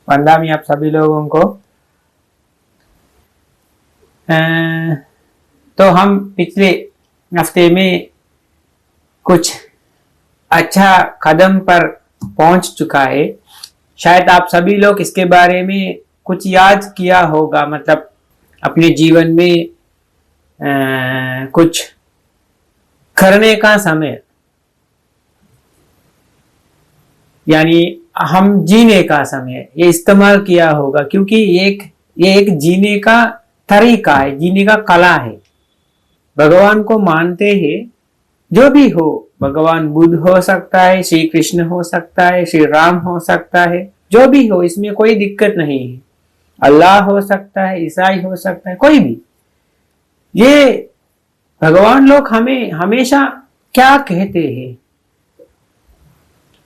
वंदामी आप सभी लोगों को। तो हम पिछले हफ्ते में कुछ अच्छा कदम पर पहुंच चुका है। शायद आप सभी लोग इसके बारे में कुछ याद किया होगा, मतलब अपने जीवन में कुछ करने का समय, यानी हम जीने का समय ये इस्तेमाल किया होगा, क्योंकि ये एक जीने का तरीका है, जीने का कला है। भगवान को मानते हैं, जो भी हो, भगवान बुद्ध हो सकता है, श्री कृष्ण हो सकता है, श्री राम हो सकता है, जो भी हो, इसमें कोई दिक्कत नहीं है। अल्लाह हो सकता है, ईसाई हो सकता है, कोई भी। ये भगवान लोग हमें हमेशा क्या कहते हैं?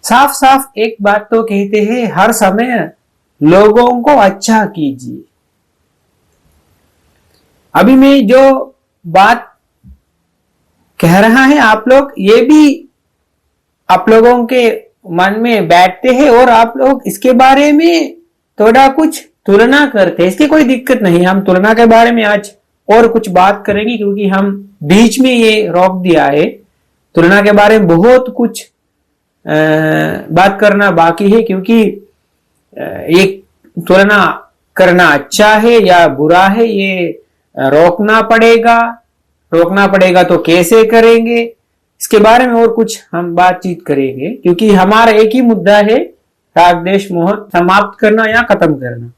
साफ साफ एक बात तो कहते हैं, हर समय लोगों को अच्छा कीजिए। अभी मैं जो बात कह रहा है, आप लोग ये भी आप लोगों के मन में बैठते हैं और आप लोग इसके बारे में थोड़ा कुछ तुलना करते हैं। इसकी कोई दिक्कत नहीं, हम तुलना के बारे में आज और कुछ बात करेंगे, क्योंकि हम बीच में ये रोक दिया है। तुलना के बारे में बहुत कुछ बात करना बाकी है, क्योंकि एक तुलना करना अच्छा है या बुरा है, ये रोकना पड़ेगा तो कैसे करेंगे, इसके बारे में और कुछ हम बातचीत करेंगे, क्योंकि हमारा एक ही मुद्दा है, राग देश मोह समाप्त करना या खत्म करना।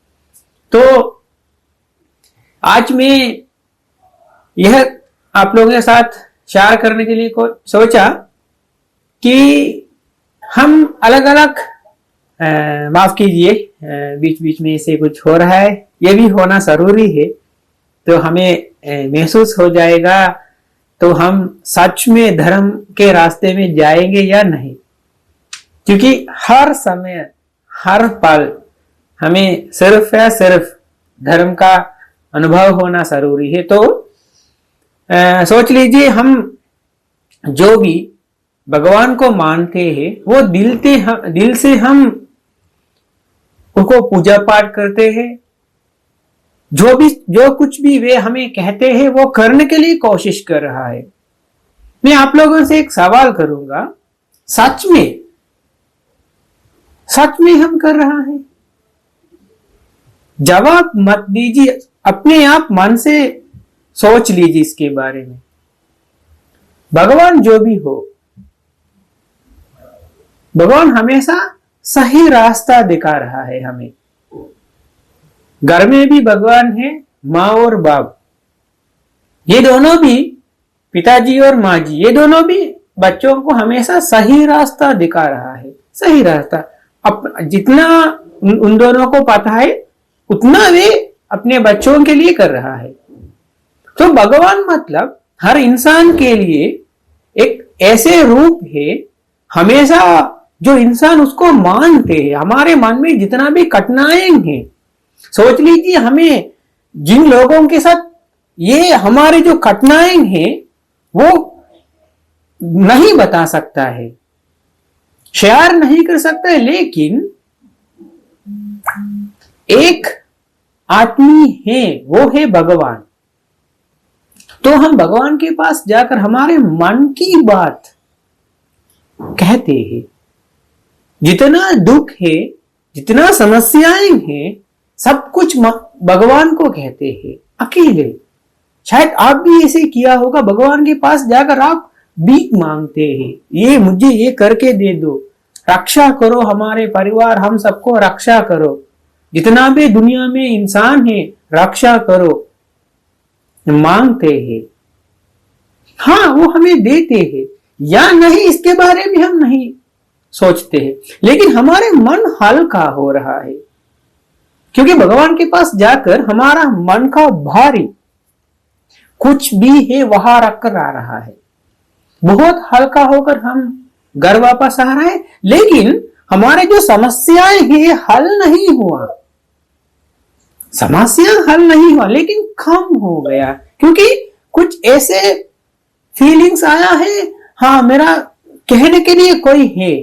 तो आज मैं यह आप लोगों के साथ शेयर करने के लिए सोचा कि हम अलग अलग, माफ कीजिए, बीच बीच में से कुछ हो रहा है, ये भी होना जरूरी है, तो हमें महसूस हो जाएगा तो हम सच में धर्म के रास्ते में जाएंगे या नहीं। क्योंकि हर समय हर पल हमें सिर्फ या सिर्फ धर्म का अनुभव होना जरूरी है। तो सोच लीजिए, हम जो भी भगवान को मानते हैं, वो दिल से हम उनको पूजा पाठ करते हैं। जो कुछ भी वे हमें कहते हैं, वो करने के लिए कोशिश कर रहा है। मैं आप लोगों से एक सवाल करूंगा, सच में हम कर रहा है? जवाब मत दीजिए, अपने आप मन से सोच लीजिए इसके बारे में। भगवान जो भी हो, भगवान हमेशा सही रास्ता दिखा रहा है हमें। घर में भी भगवान है, माँ और बाप, ये दोनों भी, पिताजी और माँ जी, ये दोनों भी बच्चों को हमेशा सही रास्ता दिखा रहा है। सही रास्ता जितना उन दोनों को पता है, उतना वे अपने बच्चों के लिए कर रहा है। तो भगवान मतलब हर इंसान के लिए एक ऐसे रूप है, हमेशा जो इंसान उसको मानते हैं। हमारे मन में जितना भी कठिनाई है, सोच लीजिए, हमें जिन लोगों के साथ ये हमारे जो कठिनाई है, वो नहीं बता सकता है, शेयर नहीं कर सकता है, लेकिन एक आदमी है, वो है भगवान। तो हम भगवान के पास जाकर हमारे मन की बात कहते हैं। जितना दुख है, जितना समस्याएं हैं, सब कुछ भगवान को कहते हैं अकेले। शायद आप भी ऐसे किया होगा, भगवान के पास जाकर आप भीख मांगते हैं, ये मुझे ये करके दे दो, रक्षा करो हमारे परिवार, हम सबको रक्षा करो, जितना भी दुनिया में इंसान है रक्षा करो, मांगते हैं। हाँ, वो हमें देते हैं या नहीं, इसके बारे में हम नहीं सोचते हैं, लेकिन हमारे मन हल्का हो रहा है, क्योंकि भगवान के पास जाकर हमारा मन का भारी कुछ भी है वहां रख कर आ रहा है, बहुत हल्का होकर हम घर वापस आ रहे हैं। लेकिन हमारे जो समस्याएं हैं हल नहीं हुआ, समस्या हल नहीं हुआ, लेकिन कम हो गया, क्योंकि कुछ ऐसे फीलिंग्स आया है, हाँ मेरा कहने के लिए कोई है।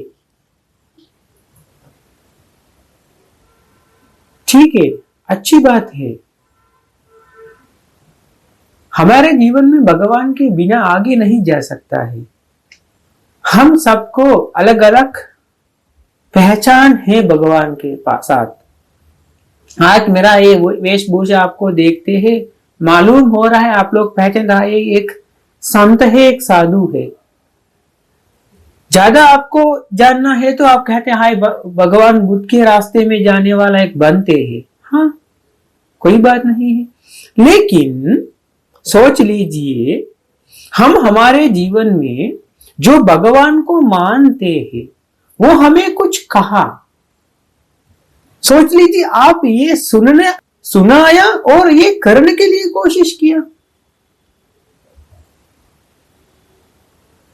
ठीक है, अच्छी बात है। हमारे जीवन में भगवान के बिना आगे नहीं जा सकता है। हम सबको अलग अलग पहचान है भगवान के साथ। आज मेरा ये वेशभूषा आपको देखते हैं, मालूम हो रहा है, आप लोग पहचान रहा है, एक संत है, एक साधु है। ज्यादा आपको जानना है तो आप कहते हैं हाय भगवान बुद्ध के रास्ते में जाने वाला एक बनते हैं। हाँ, कोई बात नहीं है। लेकिन सोच लीजिए, हम हमारे जीवन में जो भगवान को मानते हैं वो हमें कुछ कहा। सोच लीजिए, आप ये सुनाया और ये करने के लिए कोशिश किया।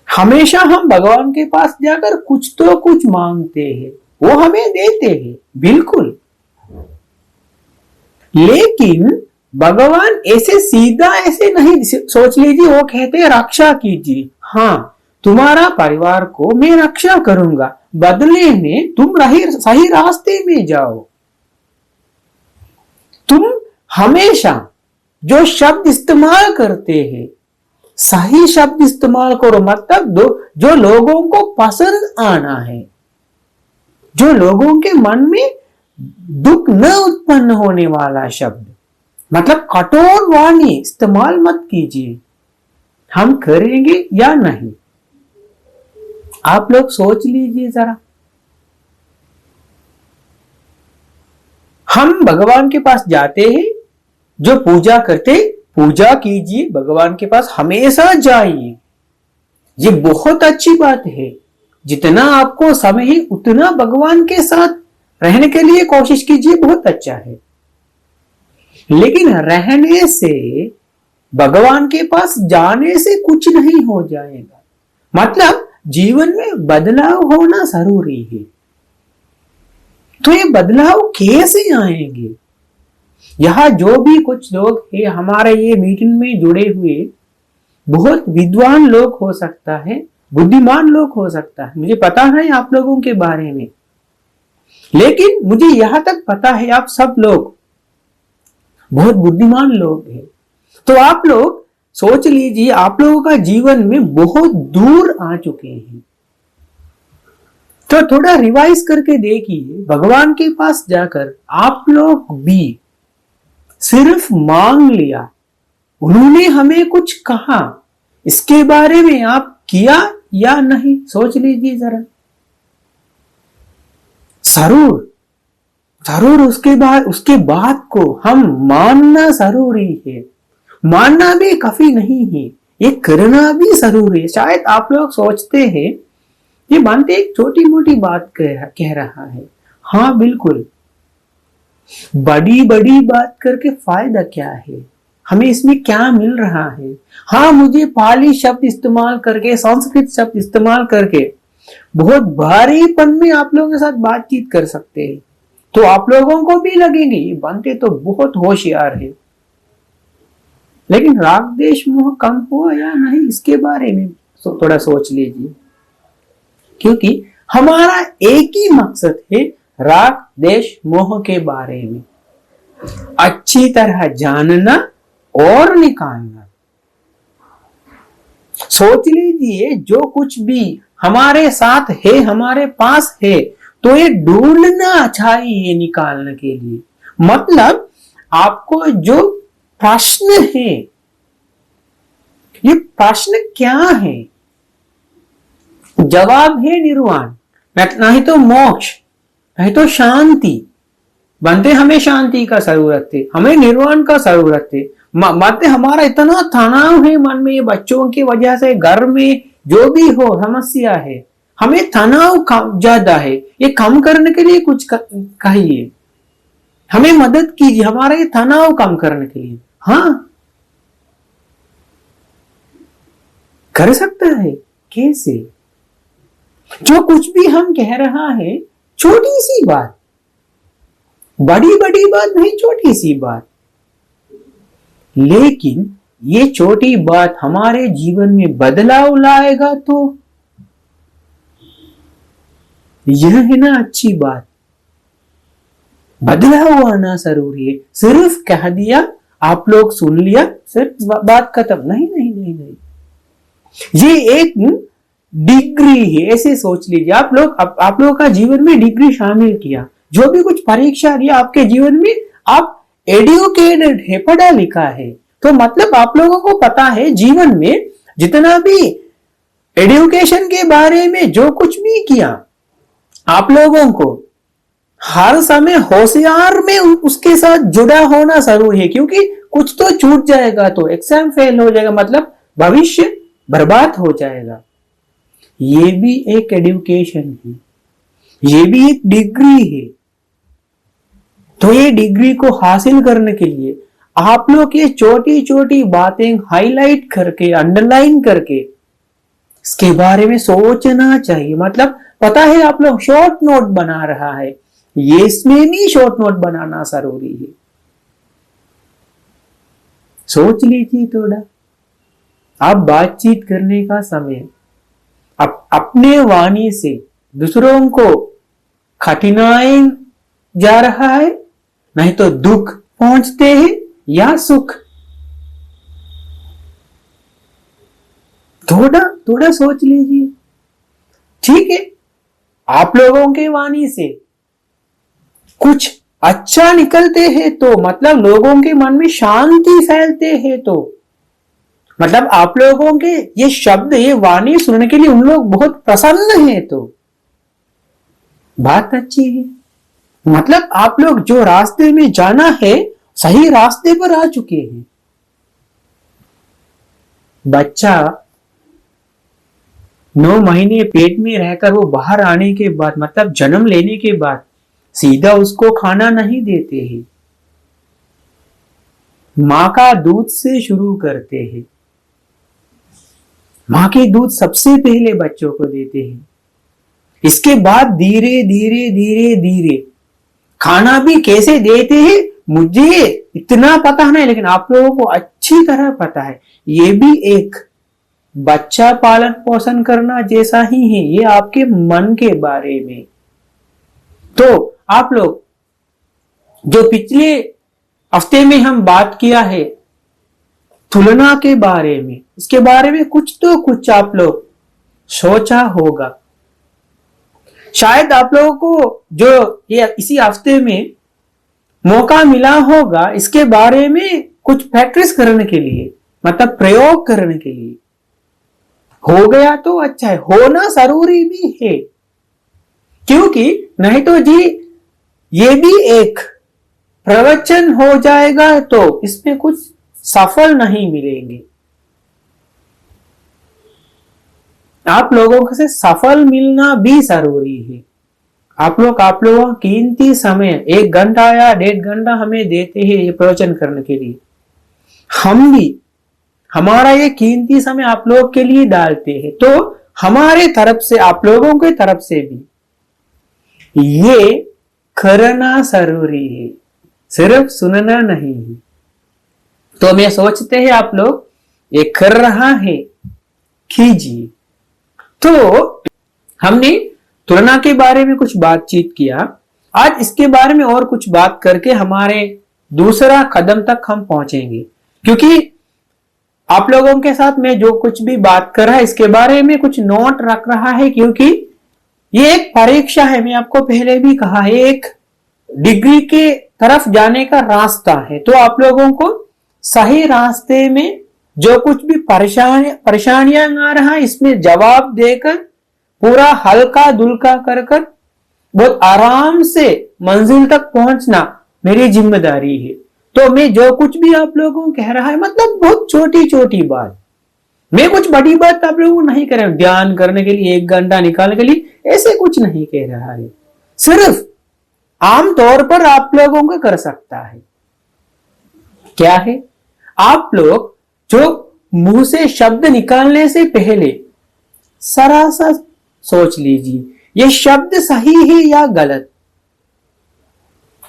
हमेशा हम भगवान के पास जाकर कुछ तो कुछ मांगते हैं, वो हमें देते हैं, बिल्कुल। लेकिन भगवान ऐसे सीधा ऐसे नहीं सोच लीजिए, वो कहते हैं रक्षा कीजिए। हाँ, तुम्हारा परिवार को मैं रक्षा करूंगा, बदले में तुम सही रास्ते में जाओ। तुम हमेशा जो शब्द इस्तेमाल करते हैं सही शब्द इस्तेमाल करो, मतलब जो लोगों को पसंद आना है, जो लोगों के मन में दुख न उत्पन्न होने वाला शब्द, मतलब कठोर वाणी इस्तेमाल मत कीजिए। हम करेंगे या नहीं, आप लोग सोच लीजिए जरा। हम भगवान के पास जाते हैं, जो पूजा करते, पूजा कीजिए, भगवान के पास हमेशा जाइए, ये बहुत अच्छी बात है। जितना आपको समय है उतना भगवान के साथ रहने के लिए कोशिश कीजिए, बहुत अच्छा है। लेकिन रहने से, भगवान के पास जाने से कुछ नहीं हो जाएगा। मतलब जीवन में बदलाव होना जरूरी है। तो ये बदलाव कैसे आएंगे? यहाँ जो भी कुछ लोग हैं हमारे ये मीटिंग में जुड़े हुए, बहुत विद्वान लोग हो सकता है, बुद्धिमान लोग हो सकता है, मुझे पता है आप लोगों के बारे में। लेकिन मुझे यहां तक पता है आप सब लोग बहुत बुद्धिमान लोग हैं। तो आप लोग सोच लीजिए, आप लोगों का जीवन में बहुत दूर आ चुके हैं। तो थोड़ा रिवाइज करके देखिए, भगवान के पास जाकर आप लोग भी सिर्फ मांग लिया, उन्होंने हमें कुछ कहा, इसके बारे में आप किया या नहीं, सोच लीजिए जरा। जरूर जरूर उसके बाद को हम मानना जरूरी है। मानना भी काफी नहीं है, ये करना भी जरूरी है। शायद आप लोग सोचते हैं ये मानते एक छोटी मोटी बात कह रहा है। हाँ बिल्कुल, बड़ी बड़ी बात करके फायदा क्या है, हमें इसमें क्या मिल रहा है? हाँ, मुझे पाली शब्द इस्तेमाल करके, संस्कृत शब्द इस्तेमाल करके बहुत भारीपन में आप लोगों के साथ बातचीत कर सकते हैं, तो आप लोगों को भी लगेंगे ये बनते तो बहुत होशियार है। लेकिन राग देश मोह कम हुआ या नहीं, इसके बारे में थोड़ा सोच लीजिए। क्योंकि हमारा एक ही मकसद है, राग देश मोह के बारे में अच्छी तरह जानना और निकालना। सोच लीजिए, जो कुछ भी हमारे साथ है, हमारे पास है, तो ये ढूंढना चाहिए निकालने के लिए। मतलब आपको जो प्रश्न है, ये प्रश्न क्या है? जवाब है निर्वाण, नहीं तो मोक्ष, नहीं तो शांति। बनते हमें शांति का जरूरत है, हमें निर्वाण का जरूरत है। मत हमारा इतना तनाव है मन में, बच्चों की वजह से, घर में जो भी हो समस्या है, हमें तनाव ज्यादा है, ये कम करने के लिए कुछ कहिए, हमें मदद कीजिए हमारा ये तनाव कम करने के लिए। हाँ, कर सकता है। कैसे? जो कुछ भी हम कह रहा है, छोटी सी बात, बड़ी बड़ी बात नहीं, छोटी सी बात, लेकिन ये छोटी बात हमारे जीवन में बदलाव लाएगा, तो यह है ना अच्छी बात। बदला हुआ आना जरूरी है। सिर्फ कह दिया, आप लोग सुन लिया, सिर्फ बात खत्म, नहीं नहीं नहीं नहीं। ये एक डिग्री है, ऐसे सोच लीजिए। आप लोगों का जीवन में डिग्री शामिल किया, जो भी कुछ परीक्षा दिया आपके जीवन में, आप एडुकेटेड है, पढ़ा लिखा है, तो मतलब आप लोगों को पता है जीवन में जितना भी एजुकेशन के बारे में जो कुछ भी किया, आप लोगों को हर समय होशियार में उसके साथ जुड़ा होना जरूरी है, क्योंकि कुछ तो छूट जाएगा तो एग्जाम फेल हो जाएगा, मतलब भविष्य बर्बाद हो जाएगा। ये भी एक एजुकेशन है, ये भी एक डिग्री है। तो ये डिग्री को हासिल करने के लिए आप लोग ये छोटी छोटी बातें हाईलाइट करके, अंडरलाइन करके इसके बारे में सोचना चाहिए। मतलब पता है आप लोग शॉर्ट नोट बना रहा है, ये इसमें भी शॉर्ट नोट बनाना जरूरी है। सोच लीजिए थोड़ा। आप बातचीत करने का समय अपने वाणी से दूसरों को कठिनाई जा रहा है, नहीं तो दुख पहुंचते हैं या सुख, थोड़ा थोड़ा सोच लीजिए। ठीक है, आप लोगों के वाणी से कुछ अच्छा निकलते हैं तो मतलब लोगों के मन में शांति फैलते हैं, तो मतलब आप लोगों के ये शब्द, ये वाणी सुनने के लिए उन लोग बहुत प्रसन्न हैं, तो बात अच्छी है। मतलब आप लोग जो रास्ते में जाना है सही रास्ते पर आ चुके हैं। बच्चा 9 महीने पेट में रहकर वो बाहर आने के बाद, मतलब जन्म लेने के बाद सीधा उसको खाना नहीं देते हैं, माँ का दूध से शुरू करते हैं। माँ के दूध सबसे पहले बच्चों को देते हैं, इसके बाद धीरे धीरे धीरे धीरे खाना भी कैसे देते हैं मुझे इतना पता नहीं, लेकिन आप लोगों को अच्छी तरह पता है। ये भी एक बच्चा पालन पोषण करना जैसा ही है, ये आपके मन के बारे में। तो आप लोग जो पिछले हफ्ते में हम बात किया है तुलना के बारे में, इसके बारे में कुछ तो कुछ आप लोग सोचा होगा। शायद आप लोगों को जो ये इसी हफ्ते में मौका मिला होगा इसके बारे में कुछ प्रैक्टिस करने के लिए, मतलब प्रयोग करने के लिए। हो गया तो अच्छा है, होना जरूरी भी है, क्योंकि नहीं तो जी ये भी एक प्रवचन हो जाएगा तो इसमें कुछ सफल नहीं मिलेंगे। आप लोगों से सफल मिलना भी जरूरी है। आप लोगों कीमती समय 1 घंटा या 1.5 घंटा हमें देते हैं ये प्रवचन करने के लिए, हम भी हमारा ये कीमती समय आप लोग के लिए डालते हैं, तो हमारे तरफ से आप लोगों के तरफ से भी ये करना जरूरी है, सिर्फ सुनना नहीं है। तो मैं सोचते हैं आप लोग ये कर रहा है, कीजिए। तो हमने तुलना के बारे में कुछ बातचीत किया, आज इसके बारे में और कुछ बात करके हमारे दूसरा कदम तक हम पहुंचेंगे, क्योंकि आप लोगों के साथ मैं जो कुछ भी बात कर रहा है इसके बारे में कुछ नोट रख रहा है, क्योंकि ये एक परीक्षा है। मैं आपको पहले भी कहा है, एक डिग्री के तरफ जाने का रास्ता है। तो आप लोगों को सही रास्ते में जो कुछ भी परेशानियां आ रहा है इसमें जवाब देकर पूरा हल्का दुल्का कर बहुत आराम से मंजिल तक पहुंचना मेरी जिम्मेदारी है। तो मैं जो कुछ भी आप लोगों को कह रहा है मतलब बहुत छोटी छोटी बात, मैं कुछ बड़ी बात आप लोगों को नहीं कह रहा हूं। ध्यान करने के लिए 1 घंटा निकालने के लिए ऐसे कुछ नहीं कह रहा है, सिर्फ आम तौर पर आप लोगों को कर सकता है। क्या है, आप लोग जो मुंह से शब्द निकालने से पहले सरासर सोच लीजिए ये शब्द सही है या गलत।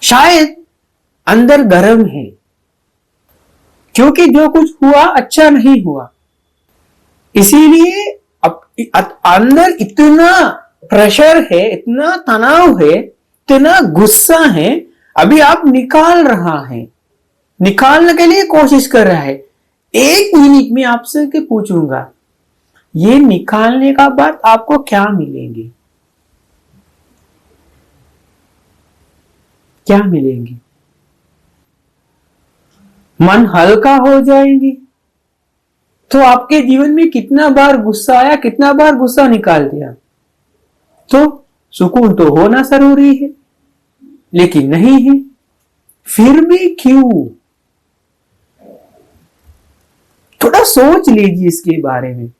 शायद अंदर गर्म है क्योंकि जो कुछ हुआ अच्छा नहीं हुआ, इसीलिए अंदर इतना प्रेशर है, इतना तनाव है, इतना गुस्सा है। अभी आप निकाल रहा है, निकालने के लिए कोशिश कर रहा है। 1 मिनट में आपसे के पूछूंगा, ये निकालने का बाद आपको क्या मिलेंगे? क्या मिलेंगे? मन हल्का हो जाएंगे। तो आपके जीवन में कितना बार गुस्सा आया, कितना बार गुस्सा निकाल दिया? तो सुकून तो होना जरूरी है, लेकिन नहीं है। फिर भी क्यों? थोड़ा सोच लीजिए इसके बारे में।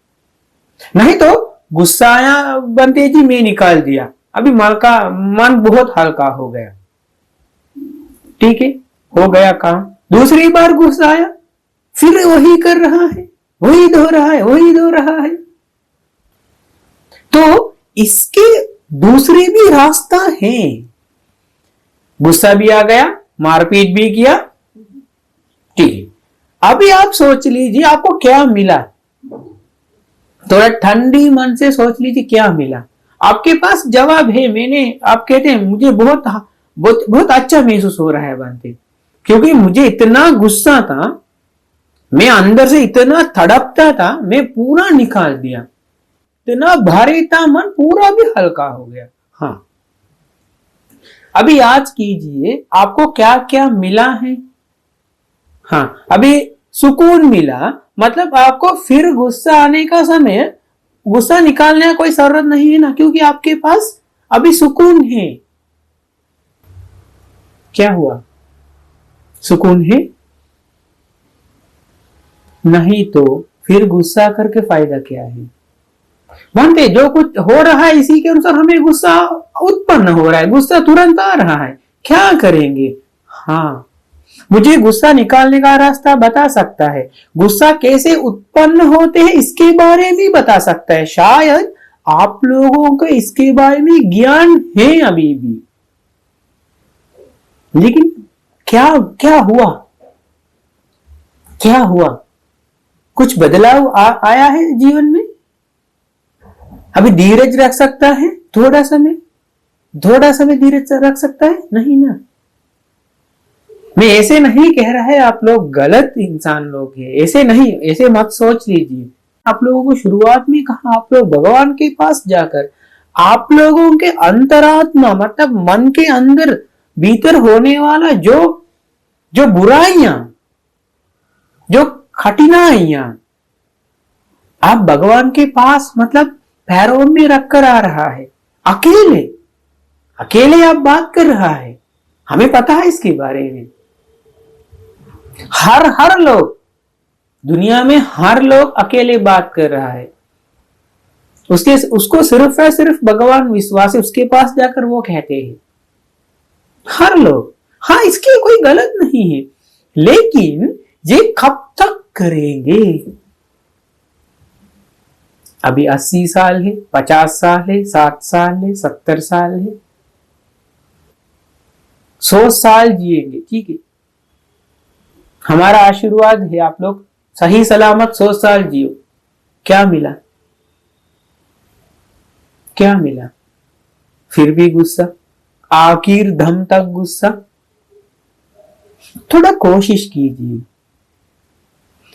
नहीं तो गुस्सा आया बनते जी मैं निकाल दिया, अभी मन बहुत हल्का हो गया, ठीक है, हो गया काम। दूसरी बार गुस्सा आया, फिर वही कर रहा है, वही धो रहा है, वही धो रहा है। तो इसके दूसरे भी रास्ता है। गुस्सा भी आ गया, मारपीट भी किया, ठीक है। अभी आप सोच लीजिए आपको क्या मिला। थोड़ा ठंडी मन से सोच लीजिए क्या मिला। आपके पास जवाब है। आप कहते हैं मुझे बहुत बहुत बहुत अच्छा महसूस हो रहा है बनते, क्योंकि मुझे इतना गुस्सा था, मैं अंदर से इतना तड़पता था, मैं पूरा निकाल दिया, इतना भारी था मन, पूरा भी हल्का हो गया। हाँ, अभी याद कीजिए आपको क्या क्या मिला है। हाँ, अभी सुकून मिला, मतलब आपको फिर गुस्सा आने का समय, गुस्सा निकालने का कोई जरूरत नहीं है ना, क्योंकि आपके पास अभी सुकून है। क्या हुआ? सुकून है। नहीं तो फिर गुस्सा करके फायदा क्या है? मानते जो कुछ हो रहा है इसी के अनुसार हमें गुस्सा उत्पन्न हो रहा है, गुस्सा तुरंत आ रहा है, क्या करेंगे? हाँ, मुझे गुस्सा निकालने का रास्ता बता सकता है, गुस्सा कैसे उत्पन्न होते हैं इसके बारे में बता सकता है। शायद आप लोगों को इसके बारे में ज्ञान है अभी भी, लेकिन क्या क्या हुआ? क्या हुआ? कुछ बदलाव आया है जीवन में? अभी धीरज रख सकता है? थोड़ा समय धीरज रख सकता है? नहीं ना। मैं ऐसे नहीं कह रहा है आप लोग गलत इंसान लोग हैं, ऐसे नहीं, ऐसे मत सोच लीजिए। आप लोगों को शुरुआत में कहा आप लोग भगवान के पास जाकर आप लोगों के अंतरात्मा, मतलब मन के अंदर भीतर होने वाला जो जो बुराइयां, जो कठिनाइयां, आप भगवान के पास मतलब पैरों में रखकर आ रहा है। अकेले अकेले आप बात कर रहा है, हमें पता है इसके बारे में। हर लोग दुनिया में, हर लोग अकेले बात कर रहा है। उसको सिर्फ है सिर्फ भगवान विश्वास है, उसके पास जाकर वो कहते हैं हर लोग। हाँ, इसके कोई गलत नहीं है, लेकिन ये कब तक करेंगे? अभी 80 साल है, 50 साल है, 60 साल है, 70 साल है, 100 साल जिएंगे, ठीक है। हमारा आशीर्वाद है आप लोग सही सलामत 100 साल जियो। क्या मिला? क्या मिला? फिर भी गुस्सा, आखिर दम तक गुस्सा। थोड़ा कोशिश कीजिए।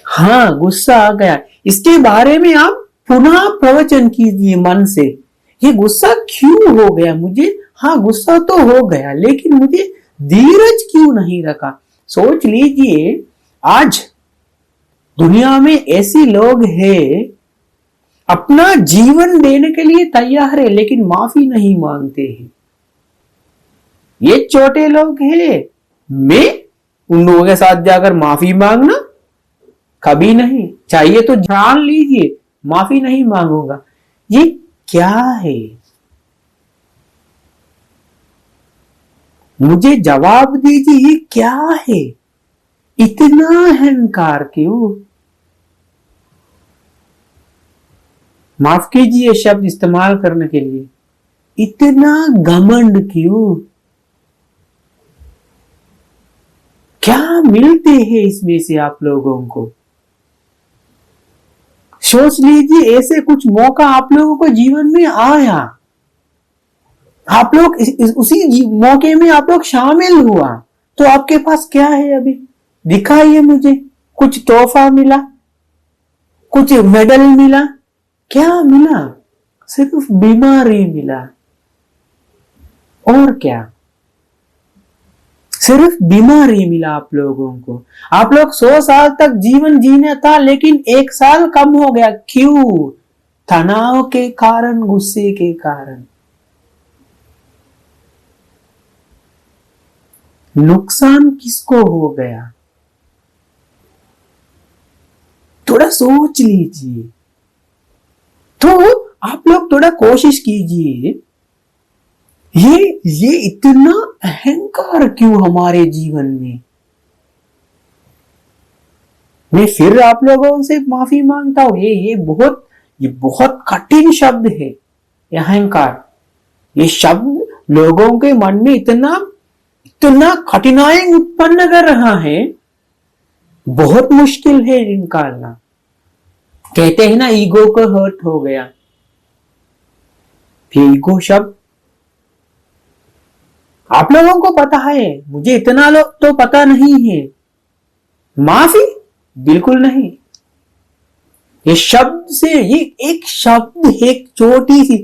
हाँ, गुस्सा आ गया, इसके बारे में आप पुनः प्रवचन कीजिए मन से। ये गुस्सा क्यों हो गया मुझे? हाँ, गुस्सा तो हो गया, लेकिन मुझे धीरज क्यों नहीं रखा? सोच लीजिए, आज दुनिया में ऐसे लोग हैं अपना जीवन देने के लिए तैयार है, लेकिन माफी नहीं मांगते हैं। ये छोटे लोग हैं, मैं उन लोगों के साथ जाकर माफी मांगना कभी नहीं। चाहिए तो जान लीजिए, माफी नहीं मांगूंगा। ये क्या है? मुझे जवाब दीजिए, ये क्या है? इतना अहंकार क्यों? माफ कीजिए शब्द इस्तेमाल करने के लिए, इतना घमंड क्यों? क्या मिलते हैं इसमें से आप लोगों को? सोच लीजिए, ऐसे कुछ मौका आप लोगों को जीवन में आया, आप लोग उसी मौके में आप लोग शामिल हुआ, तो आपके पास क्या है अभी? दिखाइए मुझे। कुछ तोहफा मिला, कुछ मेडल मिला, क्या मिला? सिर्फ बीमारी मिला। और क्या? सिर्फ बीमारी मिला आप लोगों को। आप लोग 100 साल तक जीवन जीना था, लेकिन 1 साल कम हो गया। क्यों? तनाव के कारण, गुस्से के कारण। नुकसान किसको हो गया? थोड़ा सोच लीजिए। तो आप लोग थोड़ा कोशिश कीजिए, ये इतना अहंकार क्यों हमारे जीवन में? मैं फिर आप लोगों से माफी मांगता हूं। ये बहुत कठिन शब्द है, अहंकार। ये शब्द लोगों के मन में इतना कठिनाई उत्पन्न कर रहा है, बहुत मुश्किल है निकालना। कहते हैं ना, ईगो को हर्ट हो गया। ये ईगो शब्द आप लोगों को पता है, मुझे इतना तो पता नहीं है। माफी बिल्कुल नहीं। ये शब्द से, ये एक शब्द, एक छोटी सी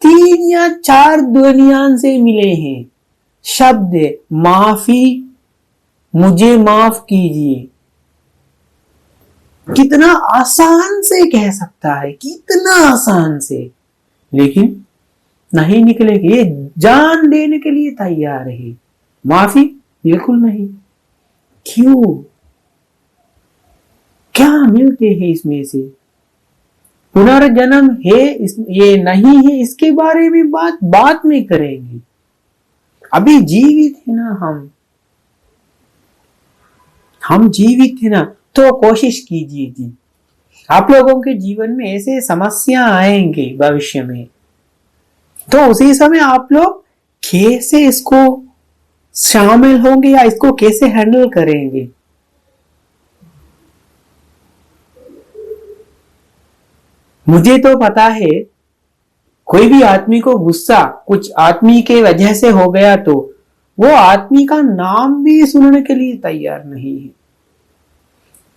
3 या 4 ध्वनियां से मिले हैं शब्द माफी। मुझे माफ कीजिए। कितना आसान से कह सकता है, कितना आसान से, लेकिन नहीं निकलेगी। ये जान देने के लिए तैयार है। माफी बिल्कुल नहीं। क्यों? क्या मिलते हैं इसमें से? पुनर्जन्म है, ये नहीं है, इसके बारे में बात में करेंगे। अभी जीवित है ना हम जीवित है ना, तो कोशिश कीजिए जी। आप लोगों के जीवन में ऐसे समस्या आएंगे भविष्य में, तो उसी समय आप लोग कैसे इसको शामिल होंगे या इसको कैसे हैंडल करेंगे? मुझे तो पता है, कोई भी आदमी को गुस्सा कुछ आदमी के वजह से हो गया, तो वो आदमी का नाम भी सुनने के लिए तैयार नहीं है।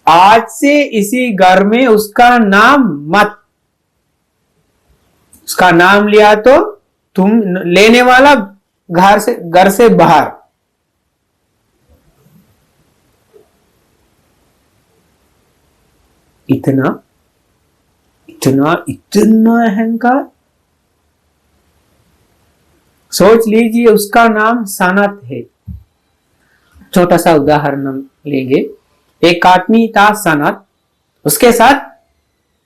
आज से इसी घर में उसका नाम मत। उसका नाम लिया तो तुम लेने वाला घर से बाहर। इतना इतना इतना अहंकार। सोच लीजिए, उसका नाम सनत है। छोटा सा उदाहरण लेंगे। एक आदमी था सनत, उसके साथ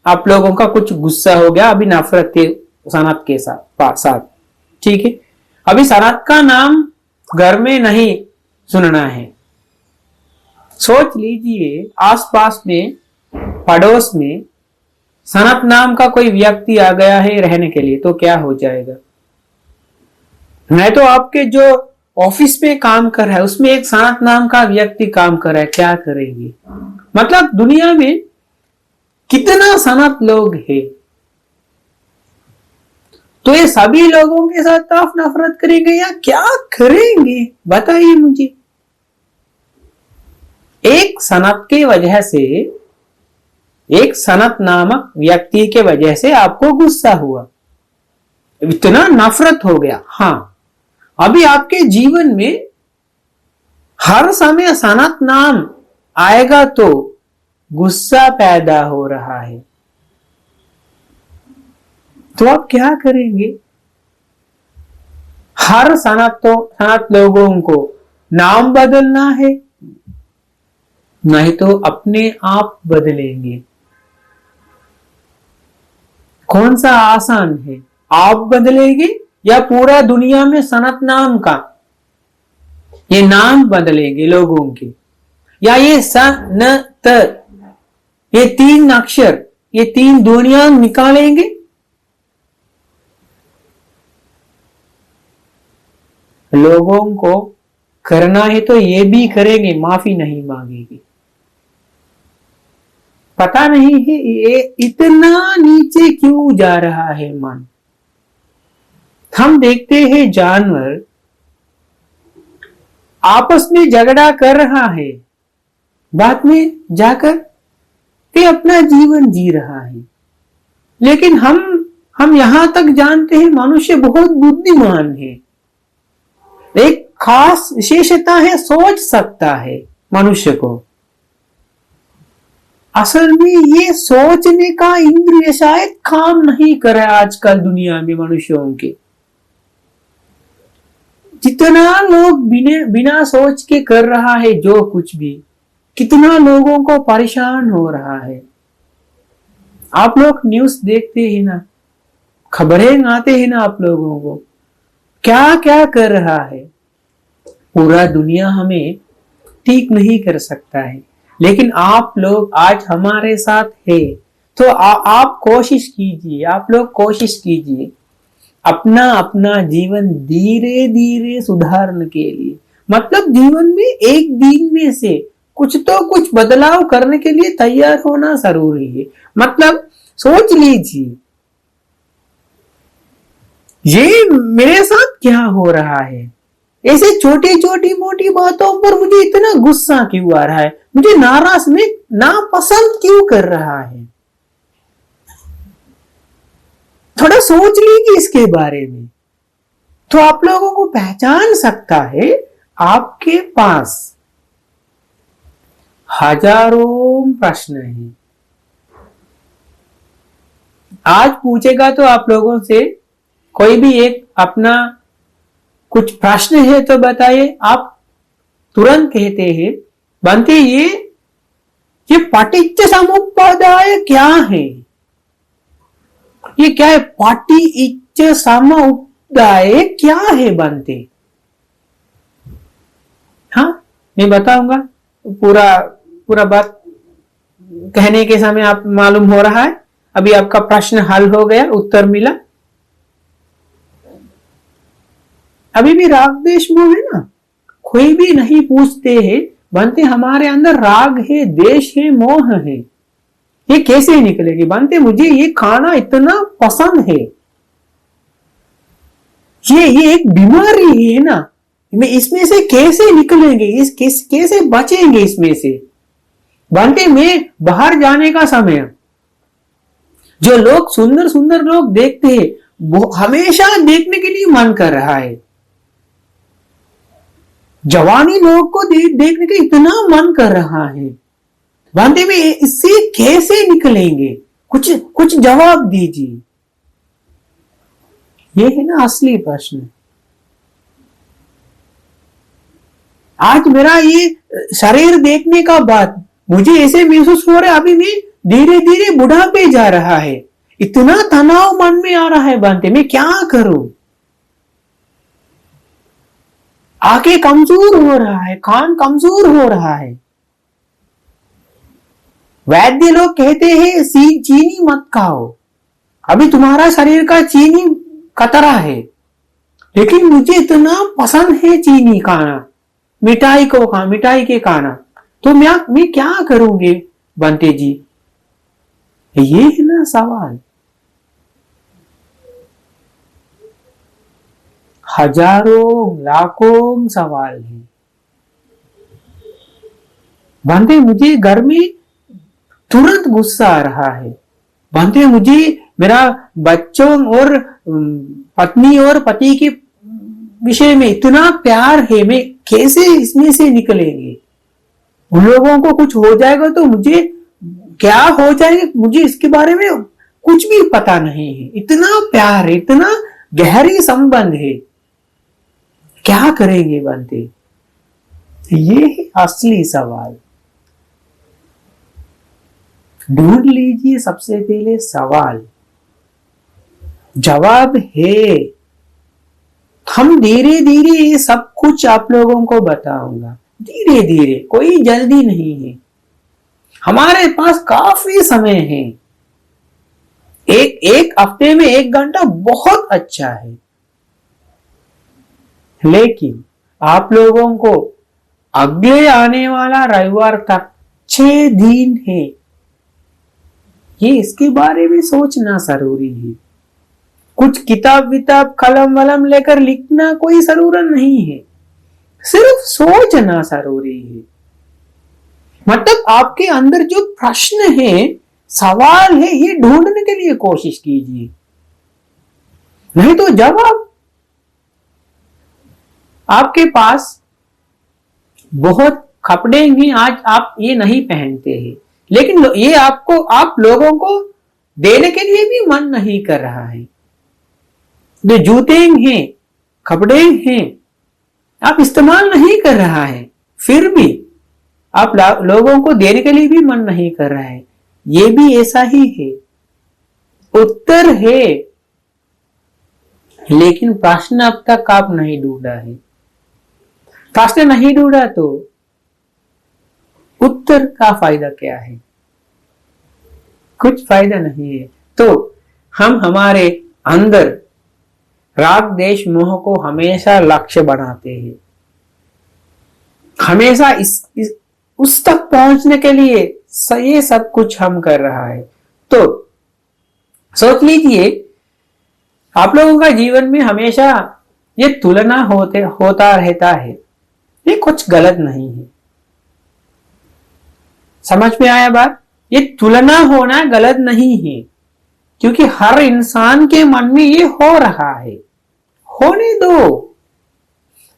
आप लोगों का कुछ गुस्सा हो गया, अभी नफरत थी सनत के साथ, ठीक है। अभी सनत का नाम घर में नहीं सुनना है। सोच लीजिए, आसपास में, पड़ोस में सनत नाम का कोई व्यक्ति आ गया है रहने के लिए, तो क्या हो जाएगा? नहीं तो आपके जो ऑफिस में काम कर रहा है, उसमें एक सनत नाम का व्यक्ति काम कर रहा है, क्या करेंगे? मतलब दुनिया में कितना सनत लोग हैं, तो ये सभी लोगों के साथ आप नफरत करेंगे या क्या करेंगे? बताइए मुझे। एक सनत की वजह से, एक सनत नामक व्यक्ति के वजह से आपको गुस्सा हुआ, इतना नफरत हो गया। हाँ, अभी आपके जीवन में हर समय सनत नाम आएगा तो गुस्सा पैदा हो रहा है, तो आप क्या करेंगे? हर सनत लोगों को नाम बदलना है, नहीं तो अपने आप बदलेंगे। कौन सा आसान है? आप बदलेंगे या पूरा दुनिया में सनत नाम का ये नाम बदलेंगे लोगों के? या ये स न त, ये 3 अक्षर, ये 3 ध्वनियां निकालेंगे? लोगों को करना है तो ये भी करेंगे, माफी नहीं मांगेंगे। पता नहीं है ये इतना नीचे क्यों जा रहा है मन। हम देखते हैं जानवर आपस में झगड़ा कर रहा है, बाद में जाकर वे अपना जीवन जी रहा है। लेकिन हम यहां तक जानते हैं मनुष्य बहुत बुद्धिमान है। एक खास विशेषता है, सोच सकता है मनुष्य को। असल में ये सोचने का इंद्रिय शायद काम नहीं कर रहा आजकल दुनिया में मनुष्यों के। जितना लोग बिना सोच के कर रहा है जो कुछ भी, कितना लोगों को परेशान हो रहा है। आप लोग न्यूज़ देखते हैं ना, खबरें आते हैं ना आप लोगों को, क्या क्या कर रहा है। पूरा दुनिया हमें ठीक नहीं कर सकता है, लेकिन आप लोग आज हमारे साथ है तो आप कोशिश कीजिए, आप लोग कोशिश कीजिए अपना अपना जीवन धीरे धीरे सुधारने के लिए। मतलब जीवन में एक दिन में से कुछ तो कुछ बदलाव करने के लिए तैयार होना जरूरी है। मतलब सोच लीजिए, ये मेरे साथ क्या हो रहा है। ऐसे छोटी छोटी मोटी बातों पर मुझे इतना गुस्सा क्यों आ रहा है, मुझे नाराज में नापसंद क्यों कर रहा है। थोड़ा सोच लीजिए इसके बारे में, तो आप लोगों को पहचान सकता है आपके पास हजारों प्रश्न हैं। आज पूछेगा तो आप लोगों से कोई भी एक अपना कुछ प्रश्न है तो बताइए, आप तुरंत कहते हैं बनते ये पटिच्च समुपदाय क्या है, ये क्या है, पटिच्च समुपदाय क्या है बनते। हाँ, मैं बताऊंगा। पूरा बात कहने के समय आप मालूम हो रहा है, अभी आपका प्रश्न हल हो गया, उत्तर मिला। अभी भी राग देश मोह है ना, कोई भी नहीं पूछते हैं बनते हमारे अंदर राग है, देश है, मोह है, ये कैसे निकलेगी। बनते मुझे ये खाना इतना पसंद है, ये एक बीमारी है ना, मैं इसमें से कैसे निकलेंगे, कैसे बचेंगे इसमें से। बनते मैं बाहर जाने का समय जो लोग सुंदर सुंदर लोग देखते हैं वो हमेशा देखने के लिए मन कर रहा है। जवानी लोग को देखने के इतना मन कर रहा है। बनते में इससे कैसे निकलेंगे, कुछ जवाब दीजिए। ये है ना असली प्रश्न। आज मेरा ये शरीर देखने का बाद मुझे ऐसे महसूस हो रहा है अभी मैं धीरे धीरे बुढ़ापे जा रहा है, इतना तनाव मन में आ रहा है। बनते मैं क्या करूं, आंखें कमजोर हो रहा है, कान कमजोर हो रहा है। वैद्य लोग कहते हैं चीनी मत खाओ, अभी तुम्हारा शरीर का चीनी कतरा है, लेकिन मुझे इतना पसंद है चीनी खाना, मिठाई के खाना, तो मैं क्या करूंगे बनते जी। ये है ना सवाल। हजारों लाखों सवाल है। बनते मुझे घर में तुरंत गुस्सा आ रहा है। बनते मुझे मेरा बच्चों और पत्नी और पति के विषय में इतना प्यार है, मैं कैसे इसमें से निकलेंगे। उन लोगों को कुछ हो जाएगा तो मुझे क्या हो जाएगा, मुझे इसके बारे में कुछ भी पता नहीं है। इतना प्यार है, इतना गहरी संबंध है, क्या करेंगे बनते। ये है असली सवाल। ढूंढ लीजिए सबसे पहले सवाल, जवाब है। हम धीरे धीरे ये सब कुछ आप लोगों को बताऊंगा, धीरे धीरे, कोई जल्दी नहीं है। हमारे पास काफी समय है। एक हफ्ते में 1 घंटा बहुत अच्छा है, लेकिन आप लोगों को अगले आने वाला रविवार तक 6 दिन है, ये इसके बारे में सोचना जरूरी है। कुछ किताब विताब कलम वलम लेकर लिखना कोई जरूरत नहीं है, सिर्फ सोचना जरूरी है। मतलब आपके अंदर जो प्रश्न है, सवाल है, ये ढूंढने के लिए कोशिश कीजिए, नहीं तो जवाब आपके पास बहुत कपड़े हैं, आज आप ये नहीं पहनते हैं, लेकिन ये आपको, आप लोगों को देने के लिए भी मन नहीं कर रहा है। जो जूते हैं, कपड़े हैं, आप इस्तेमाल नहीं कर रहा है, फिर भी आप लोगों को देने के लिए भी मन नहीं कर रहा है। ये भी ऐसा ही है। उत्तर है, लेकिन प्रश्न अब तक आप नहीं ढूंढा है। प्रश्न नहीं ढूंढा तो उत्तर का फायदा क्या है? कुछ फायदा नहीं है। तो हम हमारे अंदर राग देश मोह को हमेशा लक्ष्य बनाते हैं, हमेशा उस तक पहुंचने के लिए ये सब कुछ हम कर रहा है। तो सोच लीजिए, आप लोगों का जीवन में हमेशा ये तुलना होता रहता है, ये कुछ गलत नहीं है। समझ में आया बात? ये तुलना होना गलत नहीं है, क्योंकि हर इंसान के मन में ये हो रहा है, होने दो।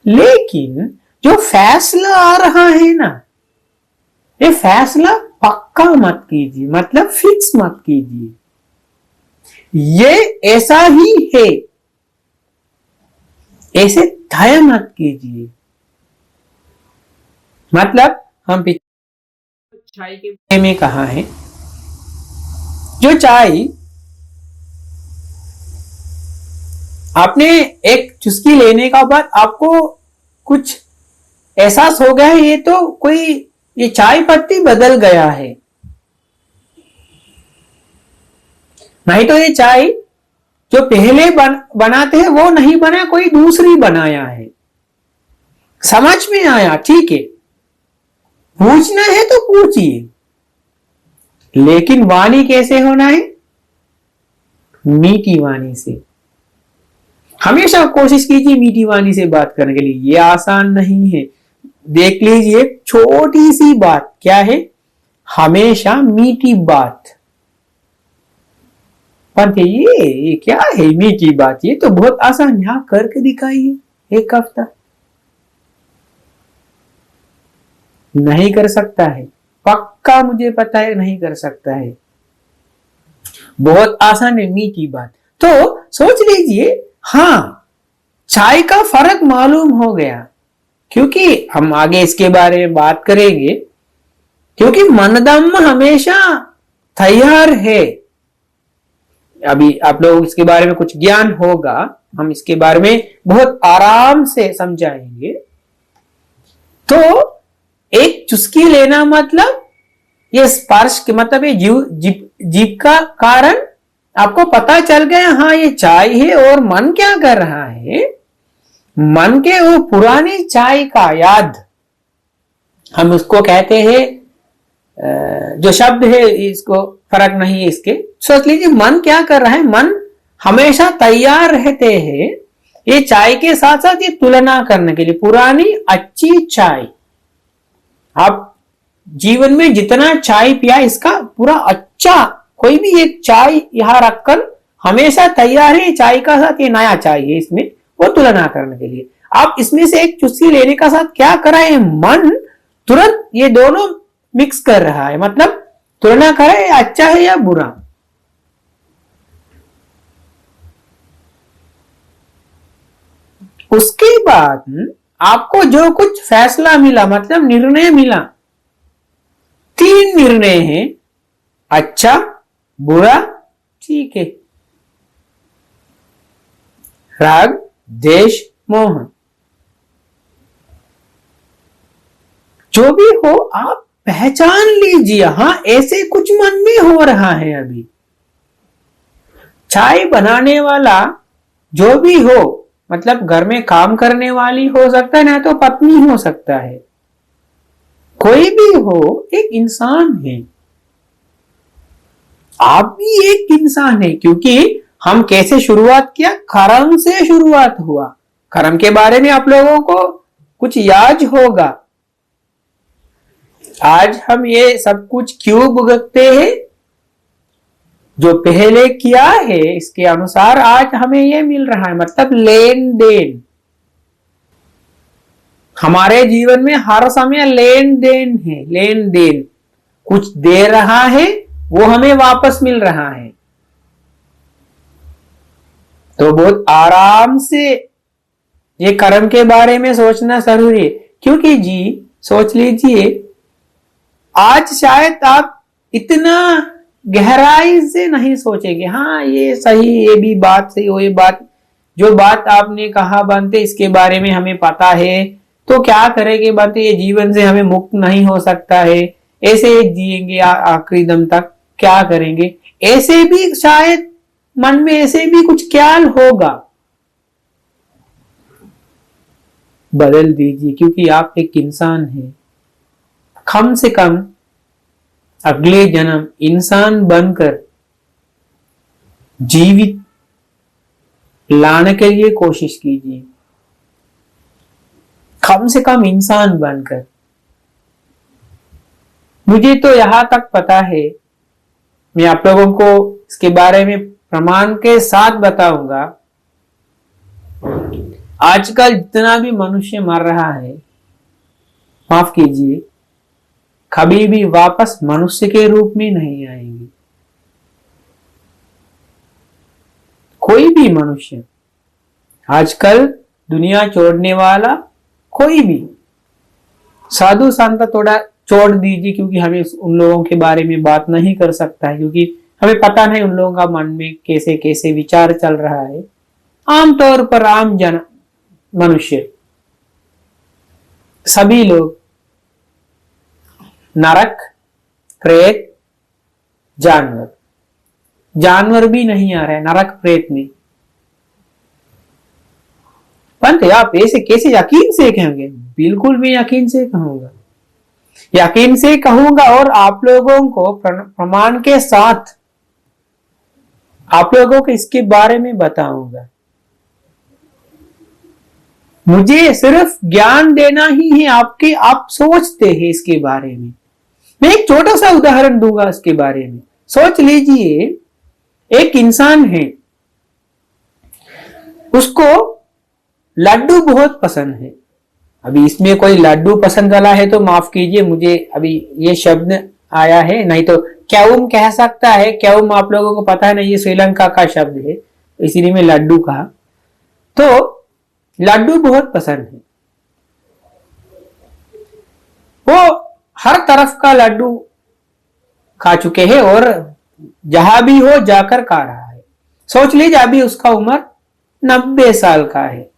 लेकिन जो फैसला आ रहा है ना, ये फैसला पक्का मत कीजिए, मतलब फिक्स मत कीजिए, ये ऐसा ही है, ऐसे तय मत कीजिए। मतलब हम चाय के बारे में कहा है, जो चाय आपने एक चुस्की लेने का बाद आपको कुछ एहसास हो गया है, ये तो कोई, ये चाय पत्ती बदल गया है, नहीं तो ये चाय जो पहले बनाते हैं वो नहीं बना, कोई दूसरी बनाया है। समझ में आया? ठीक है, पूछना है तो पूछिए, लेकिन वाणी कैसे होना है? मीठी वाणी से। हमेशा कोशिश कीजिए मीठी वाणी से बात करने के लिए। ये आसान नहीं है। देख लीजिए, छोटी सी बात क्या है, हमेशा मीठी बात। पर ये क्या है मीठी बात? ये तो बहुत आसान, यहां करके दिखाइए एक हफ्ता। नहीं कर सकता है, पक्का मुझे पता है नहीं कर सकता है। बहुत आसान है मीठी बात। तो सोच लीजिए, हाँ, चाय का फर्क मालूम हो गया, क्योंकि हम आगे इसके बारे में बात करेंगे, क्योंकि मनदम हमेशा तैयार है। अभी आप लोग इसके बारे में कुछ ज्ञान होगा, हम इसके बारे में बहुत आराम से समझाएंगे। तो एक चुस्की लेना मतलब ये स्पर्श के, मतलब ये जीभ का कारण आपको पता चल गया, हाँ ये चाय है। और मन क्या कर रहा है? मन के वो पुरानी चाय का याद, हम उसको कहते हैं, जो शब्द है इसको फर्क नहीं है इसके। सोच लीजिए, मन क्या कर रहा है? मन हमेशा तैयार रहते हैं ये चाय के साथ साथ ये तुलना करने के लिए, पुरानी अच्छी चाय। आप जीवन में जितना चाय पिया, इसका पूरा अच्छा कोई भी एक चाय यहां रखकर हमेशा तैयार है चाय का साथ ये नया चाय है, इसमें वो तुलना करने के लिए। आप इसमें से एक चुस्की लेने का साथ क्या कर रहा है? मन तुरंत ये दोनों मिक्स कर रहा है, मतलब तुलना करे अच्छा है या बुरा। उसके बाद आपको जो कुछ फैसला मिला, मतलब निर्णय मिला, 3 निर्णय हैं, अच्छा, बुरा, ठीक है, राग देश मोह। जो भी हो आप पहचान लीजिए, हाँ ऐसे कुछ मन में हो रहा है। अभी चाय बनाने वाला जो भी हो, मतलब घर में काम करने वाली हो सकता है, ना तो पत्नी हो सकता है, कोई भी हो, एक इंसान है। आप भी एक इंसान है, क्योंकि हम कैसे शुरुआत किया? कर्म से शुरुआत हुआ। कर्म के बारे में आप लोगों को कुछ याद होगा। आज हम ये सब कुछ क्यों भुगतते हैं? जो पहले किया है इसके अनुसार आज हमें ये मिल रहा है, मतलब लेन देन। हमारे जीवन में हर समय लेन देन है, लेन देन। कुछ दे रहा है वो हमें वापस मिल रहा है। तो बहुत आराम से ये कर्म के बारे में सोचना जरूरी है। क्योंकि जी सोच लीजिए, आज शायद आप इतना गहराई से नहीं सोचेंगे, हाँ ये सही, ये भी बात सही हो, ये बात जो बात आपने कहा बनते इसके बारे में हमें पता है, तो क्या करेंगे बनते, ये जीवन से हमें मुक्त नहीं हो सकता है, ऐसे जिएंगे आखिरी दम तक, क्या करेंगे? ऐसे भी शायद मन में ऐसे भी कुछ ख्याल होगा। बदल दीजिए, क्योंकि आप एक इंसान हैं। कम से कम अगले जन्म इंसान बनकर जीवित लाने के लिए कोशिश कीजिए। कम से कम इंसान बनकर। मुझे तो यहां तक पता है, मैं आप लोगों को इसके बारे में प्रमाण के साथ बताऊंगा। आजकल जितना भी मनुष्य मर रहा है, माफ कीजिए, कभी भी वापस मनुष्य के रूप में नहीं आएंगे। कोई भी मनुष्य आजकल दुनिया छोड़ने वाला कोई भी, साधु संत थोड़ा छोड़ दीजिए, क्योंकि हमें उन लोगों के बारे में बात नहीं कर सकता है, क्योंकि हमें पता नहीं उन लोगों का मन में कैसे कैसे विचार चल रहा है। आमतौर पर आम जन मनुष्य सभी लोग नरक, प्रेत, जानवर भी नहीं आ रहे नरक प्रेत में। परंतु आप ऐसे कैसे यकीन से कहेंगे? बिल्कुल मैं यकीन से कहूंगा, यकीन से कहूंगा, और आप लोगों को प्रमाण के साथ आप लोगों को इसके बारे में बताऊंगा। मुझे सिर्फ ज्ञान देना ही है, आपके आप सोचते हैं इसके बारे में। मैं एक छोटा सा उदाहरण दूंगा इसके बारे में। सोच लीजिए, एक इंसान है, उसको लड्डू बहुत पसंद है। अभी इसमें कोई लड्डू पसंद वाला है तो माफ कीजिए, मुझे अभी ये शब्द आया है, नहीं तो क्याउम कह सकता है। क्याउम आप लोगों को पता है ना, ये श्रीलंका का शब्द है, इसीलिए मैं लड्डू कहा। तो लड्डू बहुत पसंद है, वो हर तरफ का लड्डू खा चुके हैं और जहां भी हो जाकर खा रहा है। सोच लीजिए, अभी उसका उम्र 90 साल का है,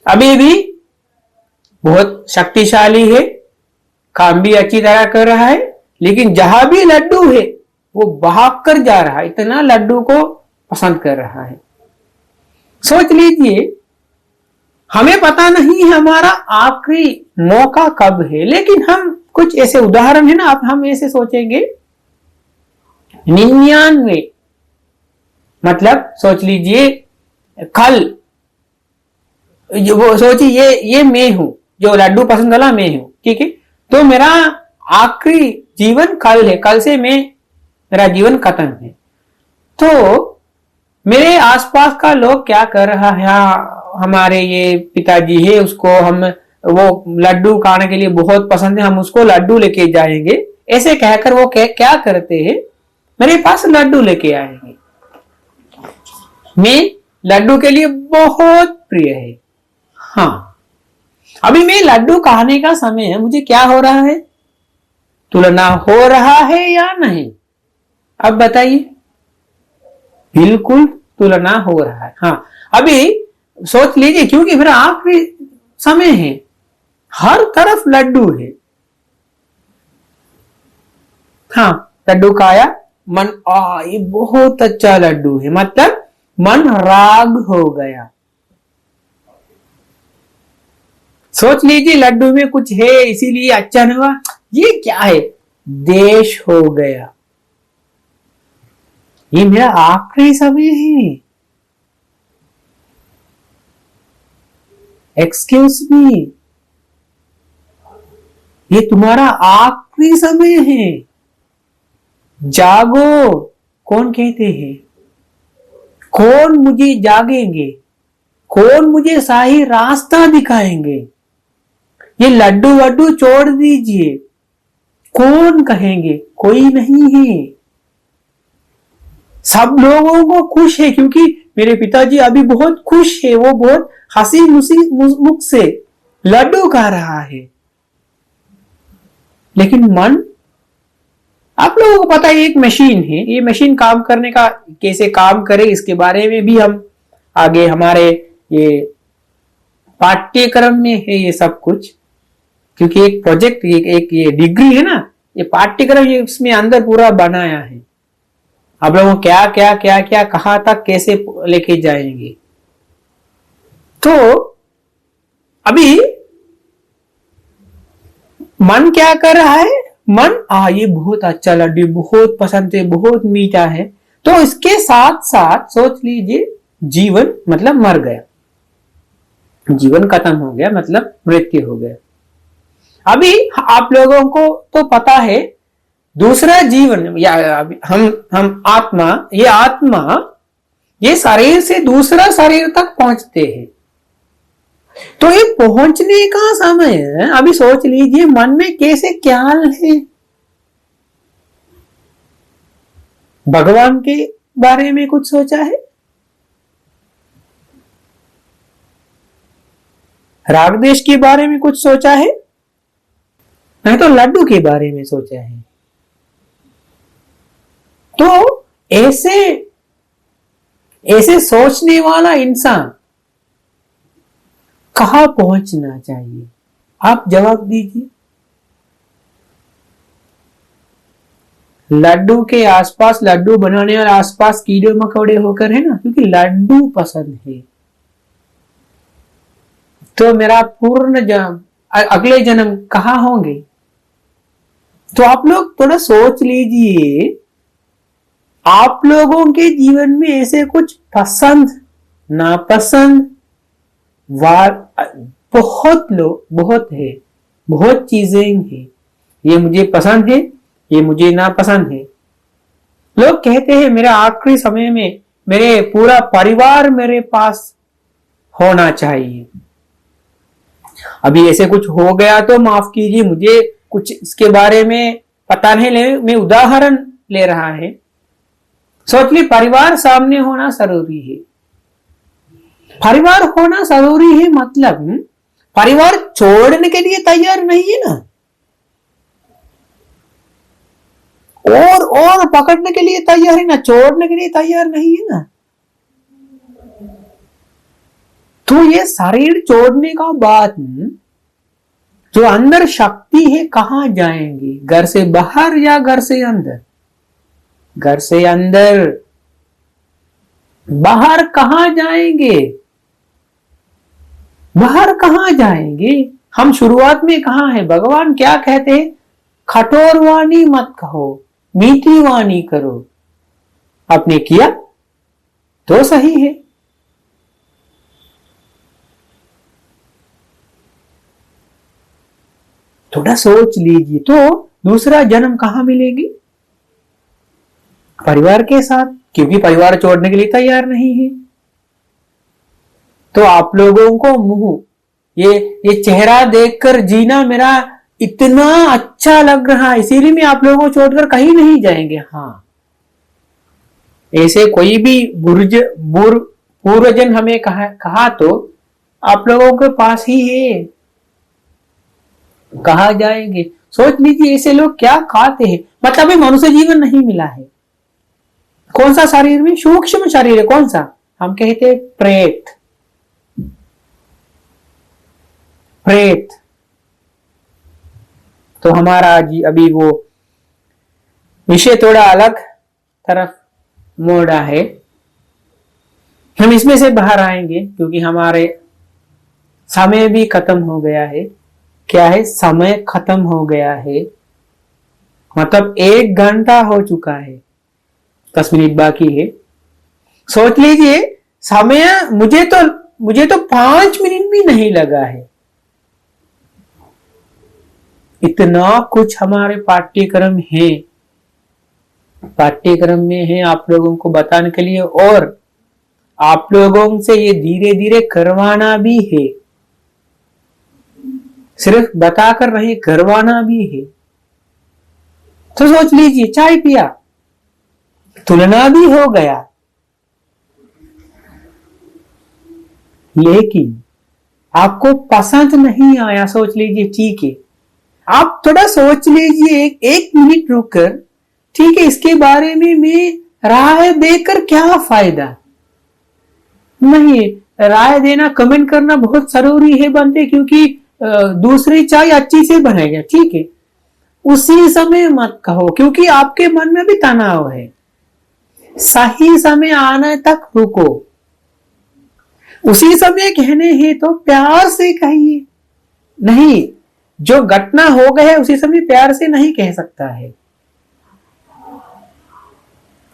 अभी भी बहुत शक्तिशाली है, काम भी अच्छी तरह कर रहा है, लेकिन जहां भी लड्डू है वो भाग कर जा रहा है, इतना लड्डू को पसंद कर रहा है। सोच लीजिए, हमें पता नहीं हमारा आखिरी मौका कब है, लेकिन हम कुछ ऐसे उदाहरण है ना, अब हम ऐसे सोचेंगे 99, मतलब सोच लीजिए कल, वो सोचिए ये मैं हूं, जो लड्डू पसंद वाला मैं हूं, ठीक है? तो मेरा आखिरी जीवन कल है, कल से मेरा जीवन खत्म है। तो मेरे आसपास का लोग क्या कर रहा है, हमारे ये पिताजी है, उसको हम वो लड्डू खाने के लिए बहुत पसंद है, हम उसको लड्डू लेके जाएंगे, ऐसे कहकर वो क्या करते हैं, मेरे पास लड्डू लेके आएंगे। मैं लड्डू के लिए बहुत प्रिय है। हाँ, अभी मैं लड्डू खाने का समय है, मुझे क्या हो रहा है? तुलना हो रहा है या नहीं? अब बताइए। बिल्कुल तुलना हो रहा है। हाँ, अभी सोच लीजिए, क्योंकि मेरा आखिरी समय है, हर तरफ लड्डू है। हाँ, लड्डू खाया, मन ये बहुत अच्छा लड्डू है, मतलब मन राग हो गया। सोच लीजिए, लड्डू में कुछ है इसीलिए अच्छा नहीं हुआ, ये क्या है? देश हो गया। ये मेरा आखिरी समय है। एक्सक्यूज मी, ये तुम्हारा आखिरी समय है, जागो। कौन कहते हैं? कौन मुझे जागेंगे? कौन मुझे सही रास्ता दिखाएंगे? ये लड्डू वड्डू छोड़ दीजिए। कौन कहेंगे? कोई नहीं है। सब लोगों को खुश है, क्योंकि मेरे पिताजी अभी बहुत खुश है। वो बहुत हंसी मुख से लड्डू खा रहा है। लेकिन मन, आप लोगों को पता है एक मशीन है, ये मशीन काम करने का, कैसे काम करे इसके बारे में भी हम आगे हमारे ये पाठ्यक्रम में है ये सब कुछ। क्योंकि एक प्रोजेक्ट, एक ये डिग्री है ना, ये पाठ्यक्रम, ये उसमें अंदर पूरा बनाया है। आप लोगों को क्या क्या क्या क्या कहां तक कैसे लेके जाएंगे। तो अभी मन क्या कर रहा है? मन, ये बहुत अच्छा लड्डू, बहुत पसंद है, बहुत मीठा है। तो इसके साथ साथ सोच लीजिए, जीवन मतलब मर गया, जीवन खत्म हो गया, मतलब मृत्यु हो गया। अभी आप लोगों को तो पता है दूसरा जीवन, या हम आत्मा, ये आत्मा ये शरीर से दूसरा शरीर तक पहुंचते हैं। तो ये पहुंचने का समय है। अभी सोच लीजिए मन में कैसे ख्याल है। भगवान के बारे में कुछ सोचा है? रागदेश के बारे में कुछ सोचा है? नहीं तो लड्डू के बारे में सोचा है। तो ऐसे ऐसे सोचने वाला इंसान कहां पहुंचना चाहिए? आप जवाब दीजिए। लड्डू के आसपास, लड्डू बनाने वाले आसपास कीड़े मकोड़े होकर है ना, क्योंकि लड्डू पसंद है। तो मेरा पूर्ण जन्म, अगले जन्म कहां होंगे? तो आप लोग थोड़ा सोच लीजिए, आप लोगों के जीवन में ऐसे कुछ पसंद नापसंद बहुत है, बहुत चीजें हैं। ये मुझे पसंद है, ये मुझे नापसंद है। लोग कहते हैं मेरे आखिरी समय में मेरे पूरा परिवार मेरे पास होना चाहिए। अभी ऐसे कुछ हो गया तो माफ कीजिए, मुझे कुछ इसके बारे में पता नहीं, मैं उदाहरण ले रहा है। सोच ली, परिवार सामने होना जरूरी है। परिवार होना जरूरी है मतलब परिवार छोड़ने के लिए तैयार नहीं है ना, और पकड़ने के लिए तैयार है ना, छोड़ने के लिए तैयार नहीं है ना। तो ये शरीर छोड़ने का बाद जो अंदर शक्ति है, कहां जाएंगे? घर से बाहर या घर से अंदर? घर से अंदर। बाहर कहां जाएंगे? बाहर कहां जाएंगे? हम शुरुआत में कहां है? भगवान क्या कहते हैं? कठोर वाणी मत कहो, मीठी वाणी करो। आपने किया तो सही है। थोड़ा सोच लीजिए, तो दूसरा जन्म कहां मिलेगी? परिवार के साथ, क्योंकि परिवार छोड़ने के लिए तैयार नहीं है। तो आप लोगों को मुंह, ये चेहरा देखकर जीना मेरा इतना अच्छा लग रहा है, इसीलिए मैं आप लोगों को छोड़कर कहीं नहीं जाएंगे। हाँ, ऐसे कोई भी पूर्वजन हमें कहा तो आप लोगों के पास ही है, कहा जाएंगे। सोच लीजिए ऐसे लोग क्या खाते हैं, मतलब मनुष्य जीवन नहीं मिला है। कौन सा शरीर में? सूक्ष्म शरीर है। कौन सा? हम कहते हैं प्रेत। प्रेत तो हमारा अभी वो विषय थोड़ा अलग तरफ मोड़ा है। हम इसमें से बाहर आएंगे, क्योंकि हमारे समय भी खत्म हो गया है। क्या है? समय खत्म हो गया है, मतलब 1 घंटा हो चुका है। 10 मिनट बाकी है। सोच लीजिए समय मुझे तो 5 मिनट भी नहीं लगा है। इतना कुछ हमारे पाठ्यक्रम में है आप लोगों को बताने के लिए, और आप लोगों से ये धीरे धीरे करवाना भी है, सिर्फ बताकर नहीं करवाना भी है। तो सोच लीजिए, चाय पिया, तुलना भी हो गया, लेकिन आपको पसंद नहीं आया। सोच लीजिए, ठीक है, आप थोड़ा सोच लीजिए, एक मिनट रुककर, ठीक है, इसके बारे में मैं राय देकर क्या फायदा। नहीं, राय देना, कमेंट करना बहुत जरूरी है बनते, क्योंकि दूसरी चाय अच्छी से बनेगा, ठीक है। उसी समय मत कहो, क्योंकि आपके मन में भी तनाव है। सही समय आने तक रुको। उसी समय कहने हैं तो प्यार से कहिए। नहीं, जो घटना हो गया है उसी समय प्यार से नहीं कह सकता है।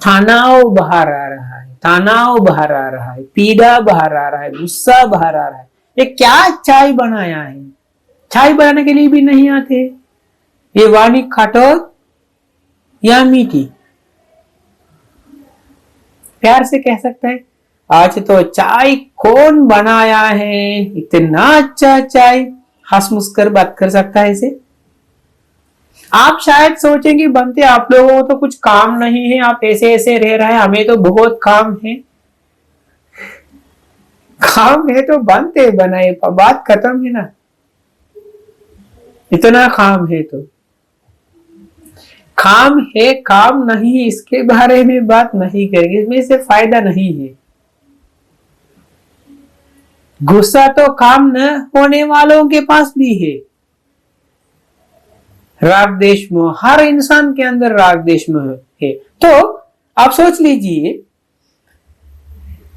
तनाव बाहर आ रहा है, तनाव बाहर आ रहा है, पीड़ा बाहर आ रहा है, गुस्सा बाहर आ रहा है। ये क्या चाय बनाया है? चाय बनाने के लिए भी नहीं आते। ये वाणी खटोर या मीठी, प्यार से कह सकता है, आज तो चाय कौन बनाया है, इतना अच्छा चाय, हंस मुस्कर बात कर सकता है इसे। आप शायद सोचेंगे बनते आप लोगों को तो कुछ काम नहीं है, आप ऐसे ऐसे रह रहे हैं, हमें तो बहुत काम है। काम है तो बनते बनाए, बात खत्म है ना। इतना काम है तो काम है, काम नहीं, इसके बारे में बात नहीं करेंगे, इसमें से फायदा नहीं है। गुस्सा तो काम न होने वालों के पास भी है। राग देश मोह, हर इंसान के अंदर राग देश मोह है। तो आप सोच लीजिए,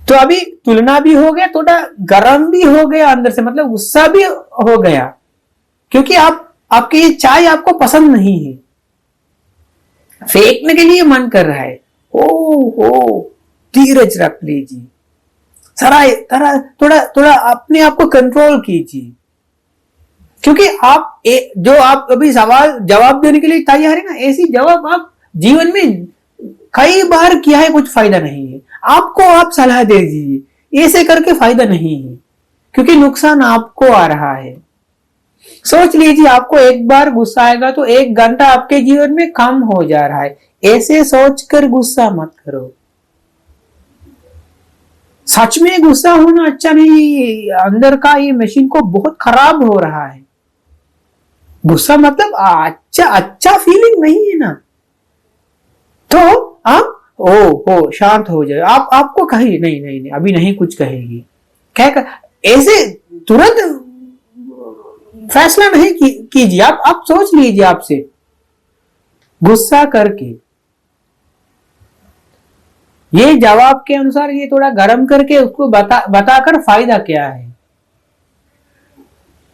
तो अभी तुलना भी हो गया, थोड़ा गर्म भी हो गया अंदर से, मतलब गुस्सा भी हो गया, क्योंकि आपकी ये चाय आपको पसंद नहीं है, फेंकने के लिए मन कर रहा है। ओ धीरज रख लीजिए, थोड़ा थोड़ा अपने आप को कंट्रोल कीजिए, क्योंकि जो आप अभी सवाल जवाब देने के लिए तैयार है ना, ऐसी जवाब आप जीवन में कई बार किया है, कुछ फायदा नहीं है। आपको आप सलाह दे दीजिए, ऐसे करके फायदा नहीं है, क्योंकि नुकसान आपको आ रहा है। सोच लीजिए, आपको एक बार गुस्सा आएगा तो 1 घंटा आपके जीवन में कम हो जा रहा है। ऐसे सोचकर गुस्सा मत करो। सच में गुस्सा होना अच्छा नहीं, अंदर का ये मशीन को बहुत खराब हो रहा है। गुस्सा मतलब अच्छा फीलिंग नहीं है ना। तो आप शांत हो जाए। आपको कहिए नहीं अभी नहीं कुछ कहेगी, क्या ऐसे तुरंत फैसला नहीं कीजिए। आप सोच लीजिए, आपसे गुस्सा करके ये जवाब के अनुसार ये थोड़ा गर्म करके उसको बताकर फायदा क्या है।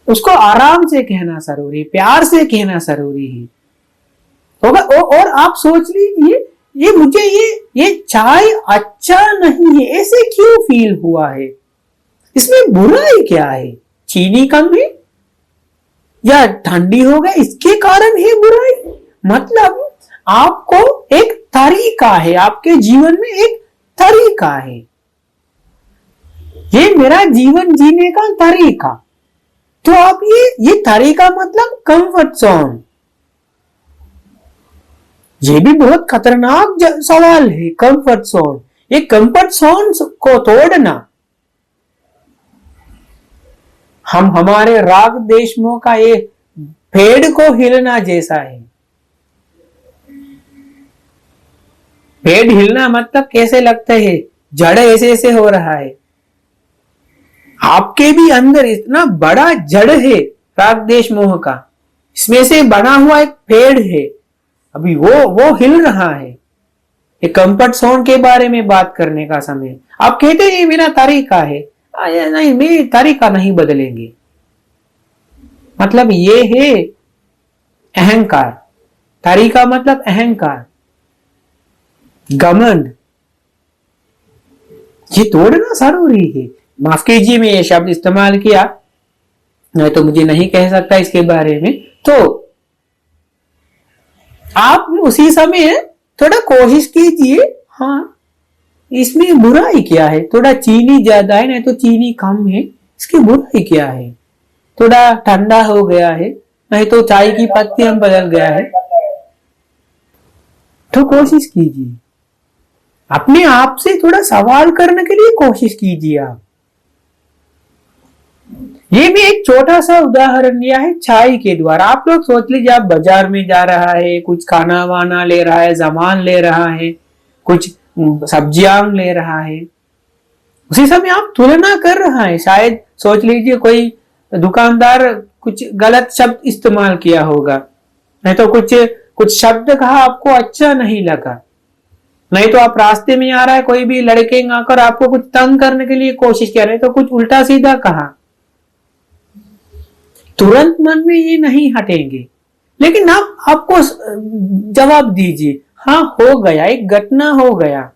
उसको आराम से कहना जरूरी, प्यार से कहना जरूरी है होगा। और आप सोच लीजिए, मुझे ये चाय अच्छा नहीं है, ऐसे क्यों फील हुआ है, इसमें बुराई क्या है? चीनी कम है या ठंडी हो गया, इसके कारण है बुराई? मतलब आपको एक तरीका है, आपके जीवन में एक तरीका है, ये मेरा जीवन जीने का तरीका। तो आप ये तरीका मतलब कंफर्ट जोन, ये भी बहुत खतरनाक सवाल है। कंफर्ट जोन, ये कंफर्ट जोन को तोड़ना हमारे राग देश मोह का ये पेड़ को हिलना जैसा है। पेड़ हिलना मतलब कैसे लगता है, जड़ ऐसे ऐसे हो रहा है। आपके भी अंदर इतना बड़ा जड़ है राग देश मोह का, इसमें से बना हुआ एक पेड़ है, अभी वो हिल रहा है। ये कंफर्ट जोन के बारे में बात करने का समय। आप कहते हैं ये मेरा तरीका है, नहीं, मेरी तरीका नहीं बदलेंगे। मतलब ये है अहंकार। तरीका मतलब अहंकार। घमंड, ये तोड़ना जरूरी है। माफ कीजिए मैं ये शब्द इस्तेमाल किया, नहीं तो मुझे नहीं कह सकता इसके बारे में। तो आप उसी समय थोड़ा कोशिश कीजिए, हाँ इसमें बुराई क्या है, थोड़ा चीनी ज्यादा है नहीं तो चीनी कम है, इसकी बुराई क्या है, थोड़ा ठंडा हो गया है नहीं तो चाय की पत्तियां बदल गया है, तो कोशिश कीजिए अपने आप से थोड़ा सवाल करने के लिए कोशिश कीजिए आप। ये भी एक छोटा सा उदाहरण दिया है चाय के द्वारा। आप लोग सोच लीजिए आप बाजार में जा रहा है, कुछ खाना वाना ले रहा है, सामान ले रहा है, कुछ सब्जियां ले रहा है, उसी समय आप तुलना कर रहा है। शायद सोच लीजिए कोई दुकानदार कुछ गलत शब्द इस्तेमाल किया होगा, नहीं तो कुछ शब्द कहा आपको अच्छा नहीं लगा, नहीं तो आप रास्ते में आ रहा है कोई भी लड़के आकर आपको कुछ तंग करने के लिए कोशिश कर रहे तो कुछ उल्टा सीधा कहा, तुरंत मन में ये नहीं हटेंगे, लेकिन आप आपको जवाब दीजिए, हाँ हो गया, एक घटना हो गया,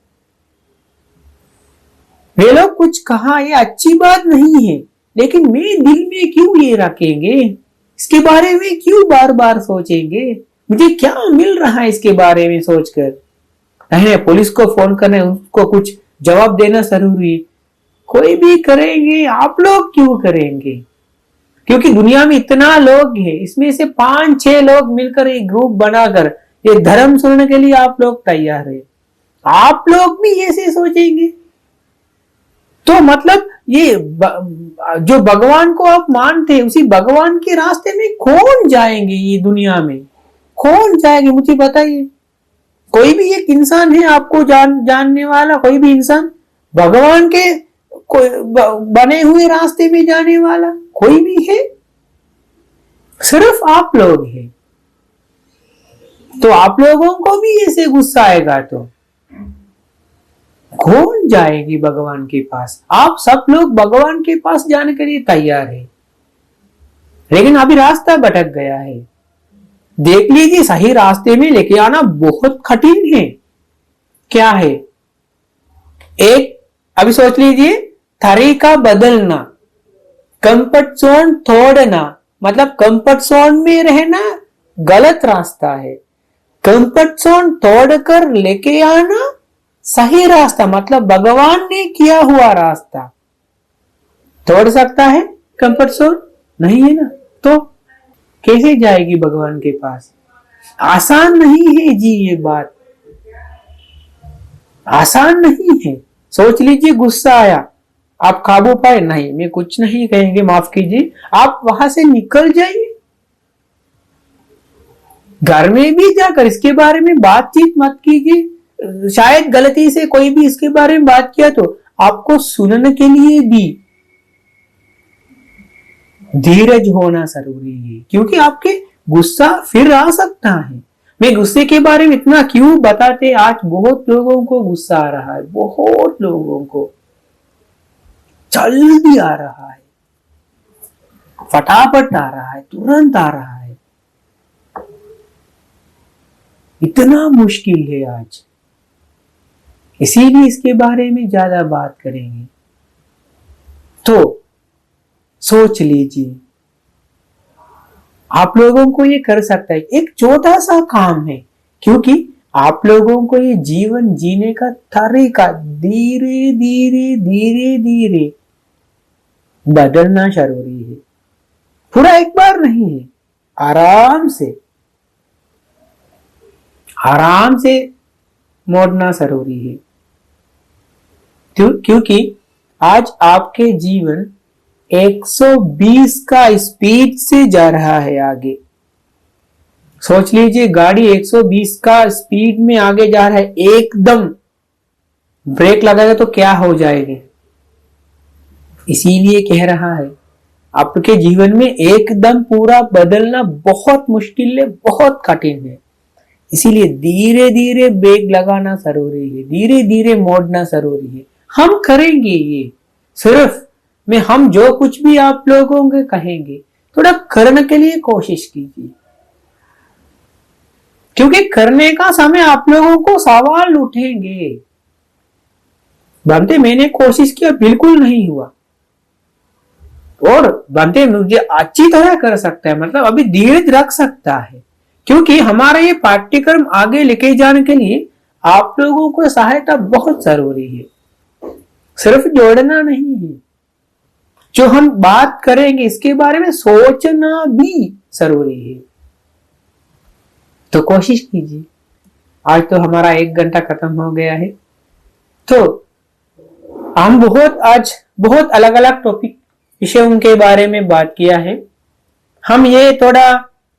वे लोग कुछ कहा, ये अच्छी बात नहीं है, लेकिन मैं दिल में क्यों ये रखेंगे, इसके बारे में क्यों बार बार सोचेंगे, मुझे क्या मिल रहा है इसके बारे में सोचकर। नहीं, पुलिस को फोन करना, उसको कुछ जवाब देना जरूरी है, कोई भी करेंगे, आप लोग क्यों करेंगे, क्योंकि दुनिया में इतना लोग हैं, इसमें से 5-6 लोग मिलकर एक ग्रुप बनाकर ये धर्म सुनने के लिए आप लोग तैयार है, आप लोग भी ऐसे सोचेंगे। तो मतलब ये जो भगवान को आप मानते हैं, उसी भगवान के रास्ते में कौन जाएंगे, ये दुनिया में कौन जाएंगे, मुझे बताइए। कोई भी एक इंसान है आपको जानने वाला, कोई भी इंसान भगवान के कोई बने हुए रास्ते में जाने वाला कोई भी है, सिर्फ आप लोग हैं। तो आप लोगों को भी ऐसे गुस्सा आएगा तो कौन जाएगी भगवान के पास। आप सब लोग भगवान के पास जाने के लिए तैयार है, लेकिन अभी रास्ता भटक गया है। देख लीजिए, सही रास्ते में लेके आना बहुत कठिन है। क्या है, एक अभी सोच लीजिए, तरीका बदलना, कंफर्ट जोन तोड़ना, मतलब कंफर्ट जोन में रहना गलत रास्ता है, कंफर्ट जोन तोड़कर लेके आना सही रास्ता, मतलब भगवान ने किया हुआ रास्ता। तोड़ सकता है कंफर्ट जोन? नहीं है ना, तो कैसे जाएगी भगवान के पास। आसान नहीं है जी, ये बात आसान नहीं है। सोच लीजिए गुस्सा आया, आप काबू पाए, नहीं मैं कुछ नहीं कहेंगे, माफ कीजिए, आप वहां से निकल जाइए। घर में भी जाकर इसके बारे में बातचीत मत कीजिए, शायद गलती से कोई भी इसके बारे में बात किया तो आपको सुनने के लिए भी धीरज होना जरूरी है, क्योंकि आपके गुस्सा फिर आ सकता है। मैं गुस्से के बारे में इतना क्यों बताते, आज बहुत लोगों को गुस्सा आ रहा है, बहुत लोगों को जल्दी आ रहा है, फटाफट आ रहा है, तुरंत आ रहा है, इतना मुश्किल है आज। इसीलिए इसके बारे में ज्यादा बात करेंगे। तो सोच लीजिए, आप लोगों को ये कर सकता है, एक छोटा सा काम है, क्योंकि आप लोगों को ये जीवन जीने का तरीका धीरे धीरे धीरे धीरे बदलना जरूरी है। पूरा एक बार नहीं है, आराम से मोड़ना जरूरी है, क्योंकि आज आपके जीवन 120 का स्पीड से जा रहा है आगे। सोच लीजिए, गाड़ी 120 का स्पीड में आगे जा रहा है, एकदम ब्रेक लगाएगा तो क्या हो जाएगी। इसीलिए कह रहा है, आपके जीवन में एकदम पूरा बदलना बहुत मुश्किल है, बहुत कठिन है। इसीलिए धीरे धीरे ब्रेक लगाना जरूरी है, धीरे धीरे मोड़ना जरूरी है। हम करेंगे ये, सिर्फ में हम जो कुछ भी आप लोगों के कहेंगे थोड़ा करने के लिए कोशिश कीजिए। क्योंकि करने का समय आप लोगों को सवाल उठेंगे। बनते मैंने कोशिश किया, बिल्कुल नहीं हुआ, और बनते मुझे अच्छी तरह कर सकता है, मतलब अभी धीरज रख सकता है, क्योंकि हमारा ये पाठ्यक्रम आगे लेके जाने के लिए आप लोगों को सहायता बहुत जरूरी है, सिर्फ जोड़ना नहीं है। जो हम बात करेंगे इसके बारे में सोचना भी जरूरी है। तो कोशिश कीजिए। आज तो हमारा 1 घंटा खत्म हो गया है, तो हम आज बहुत अलग अलग टॉपिक विषयों के बारे में बात किया है। हम ये थोड़ा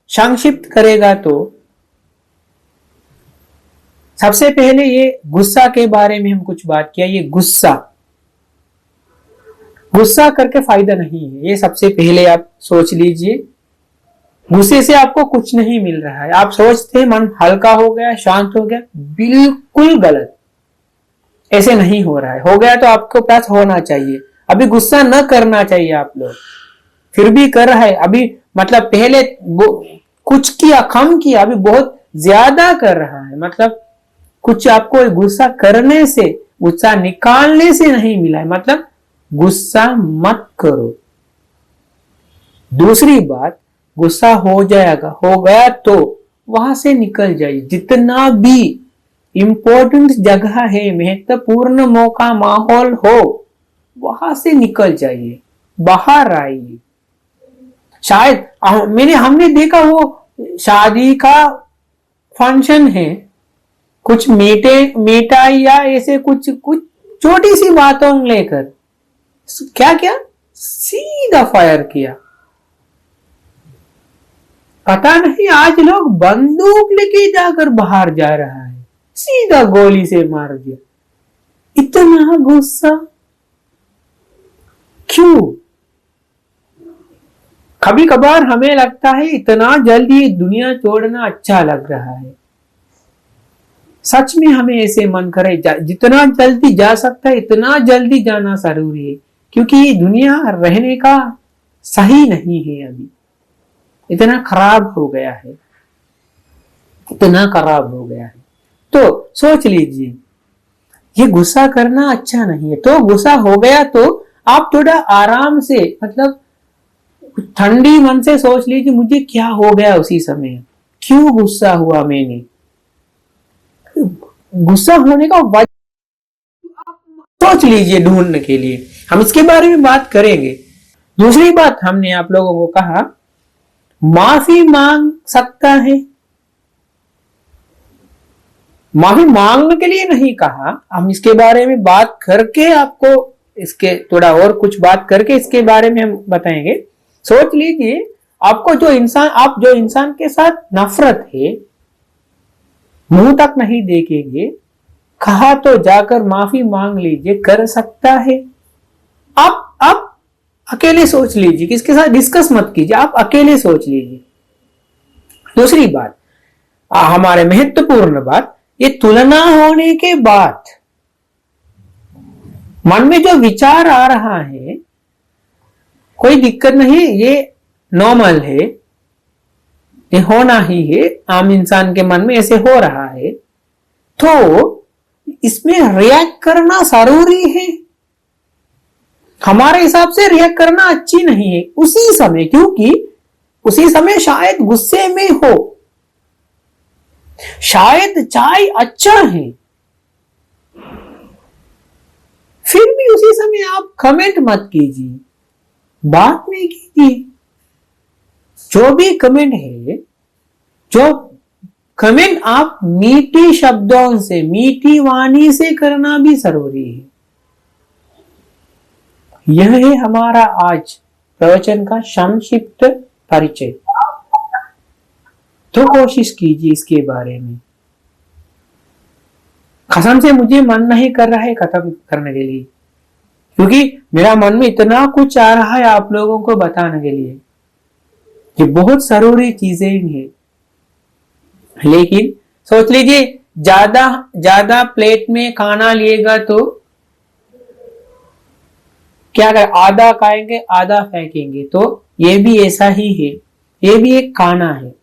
संक्षिप्त करेगा तो सबसे पहले ये गुस्सा के बारे में हम कुछ बात किया। ये गुस्सा करके फायदा नहीं है, ये सबसे पहले आप सोच लीजिए। गुस्से से आपको कुछ नहीं मिल रहा है। आप सोचते हैं मन हल्का हो गया, शांत हो गया, बिल्कुल गलत। ऐसे नहीं हो रहा है। हो गया तो आपको पास होना चाहिए। अभी गुस्सा न करना चाहिए आप लोग, फिर भी कर रहा है। अभी मतलब पहले कुछ किया, कम किया, अभी बहुत ज्यादा कर रहा है। मतलब कुछ आपको गुस्सा करने से, गुस्सा निकालने से नहीं मिला है, मतलब गुस्सा मत करो। दूसरी बात, गुस्सा हो गया तो वहां से निकल जाइए। जितना भी इंपॉर्टेंट जगह है, महत्वपूर्ण मौका, माहौल हो, वहां से निकल जाइए, बाहर आइए। शायद हमने देखा वो शादी का फंक्शन है, कुछ मिठाई या ऐसे कुछ छोटी सी बातों लेकर क्या सीधा फायर किया। पता नहीं आज लोग बंदूक लेके जाकर बाहर जा रहा है, सीधा गोली से मार दिया। इतना गुस्सा क्यों? कभी कभार हमें लगता है इतना जल्दी दुनिया छोड़ना अच्छा लग रहा है। सच में हमें ऐसे मन करे जितना जल्दी जा सकता है इतना जल्दी जाना जरूरी है, क्योंकि ये दुनिया रहने का सही नहीं है। अभी इतना खराब हो गया है, इतना खराब हो गया है। तो सोच लीजिए, ये गुस्सा करना अच्छा नहीं है। तो गुस्सा हो गया तो आप थोड़ा आराम से, मतलब ठंडी मन से सोच लीजिए मुझे क्या हो गया उसी समय, क्यों गुस्सा हुआ मैंने। गुस्सा होने का वजह सोच लीजिए ढूंढने के लिए। हम इसके बारे में बात करेंगे। दूसरी बात, हमने आप लोगों को कहा माफी मांग सकता है। माफी मांगने के लिए नहीं कहा, हम इसके बारे में बात करके आपको इसके थोड़ा और कुछ बात करके इसके बारे में हम बताएंगे। सोच लीजिए, आपको जो इंसान के साथ नफरत है, मुंह तक नहीं देखेंगे, कहा तो जाकर माफी मांग लीजिए, कर सकता है। आप अकेले सोच लीजिए, किसके साथ डिस्कस मत कीजिए, आप अकेले सोच लीजिए। दूसरी बात, हमारे महत्वपूर्ण बात, ये तुलना होने के बाद मन में जो विचार आ रहा है, कोई दिक्कत नहीं, ये नॉर्मल है, ये होना ही है। आम इंसान के मन में ऐसे हो रहा है, तो इसमें रिएक्ट करना जरूरी है। हमारे हिसाब से रिएक्ट करना अच्छी नहीं है उसी समय, क्योंकि उसी समय शायद गुस्से में हो, शायद चाय अच्छा है, फिर भी उसी समय आप कमेंट मत कीजिए, बात नहीं कीजिए। जो भी कमेंट है, जो कमेंट आप मीठी शब्दों से, मीठी वाणी से करना भी जरूरी है। यह है हमारा आज प्रवचन का संक्षिप्त परिचय। तो कोशिश कीजिए इसके बारे में। कसम से मुझे मन नहीं कर रहा है खत्म करने के लिए, क्योंकि मेरा मन में इतना कुछ आ रहा है आप लोगों को बताने के लिए। ये बहुत जरूरी चीजें हैं, लेकिन सोच लीजिए ज्यादा प्लेट में खाना लिएगा तो क्या कर, आधा खाएंगे आधा फेंकेंगे, तो ये भी ऐसा ही है, ये भी एक खाना है।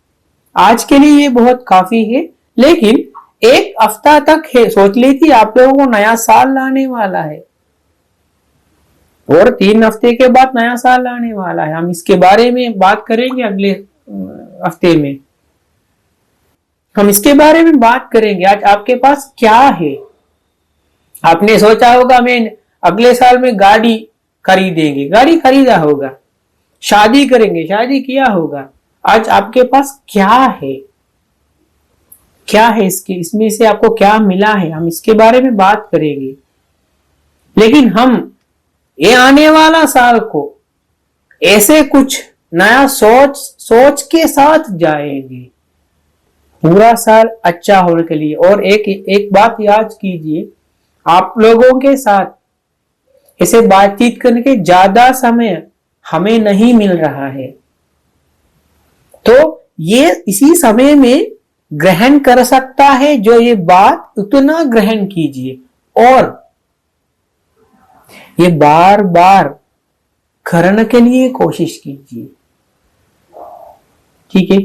आज के लिए ये बहुत काफी है, लेकिन एक हफ्ता तक है, सोच लीजिए आप लोगों को नया साल लाने वाला है और 3 हफ्ते के बाद नया साल आने वाला है। हम इसके बारे में बात करेंगे अगले हफ्ते में, हम इसके बारे में बात करेंगे। आज आपके पास क्या है? आपने सोचा होगा मैं अगले साल में गाड़ी खरीदेंगे, गाड़ी खरीदा होगा, शादी करेंगे, शादी किया होगा। आज आपके पास क्या है? क्या है इसके, इसमें से आपको क्या मिला है, हम इसके बारे में बात करेंगे। लेकिन हम ये आने वाला साल को ऐसे कुछ नया सोच के साथ जाएंगे, पूरा साल अच्छा होने के लिए। और एक बात याद कीजिए, आप लोगों के साथ ऐसे बातचीत करने के ज्यादा समय हमें नहीं मिल रहा है, तो ये इसी समय में ग्रहण कर सकता है जो ये बात, उतना ग्रहण कीजिए और ये बार बार करने के लिए कोशिश कीजिए। ठीक है,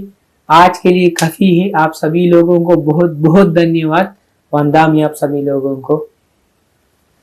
आज के लिए काफी है। आप सभी लोगों को बहुत बहुत धन्यवाद। वंदामी आप सभी लोगों को।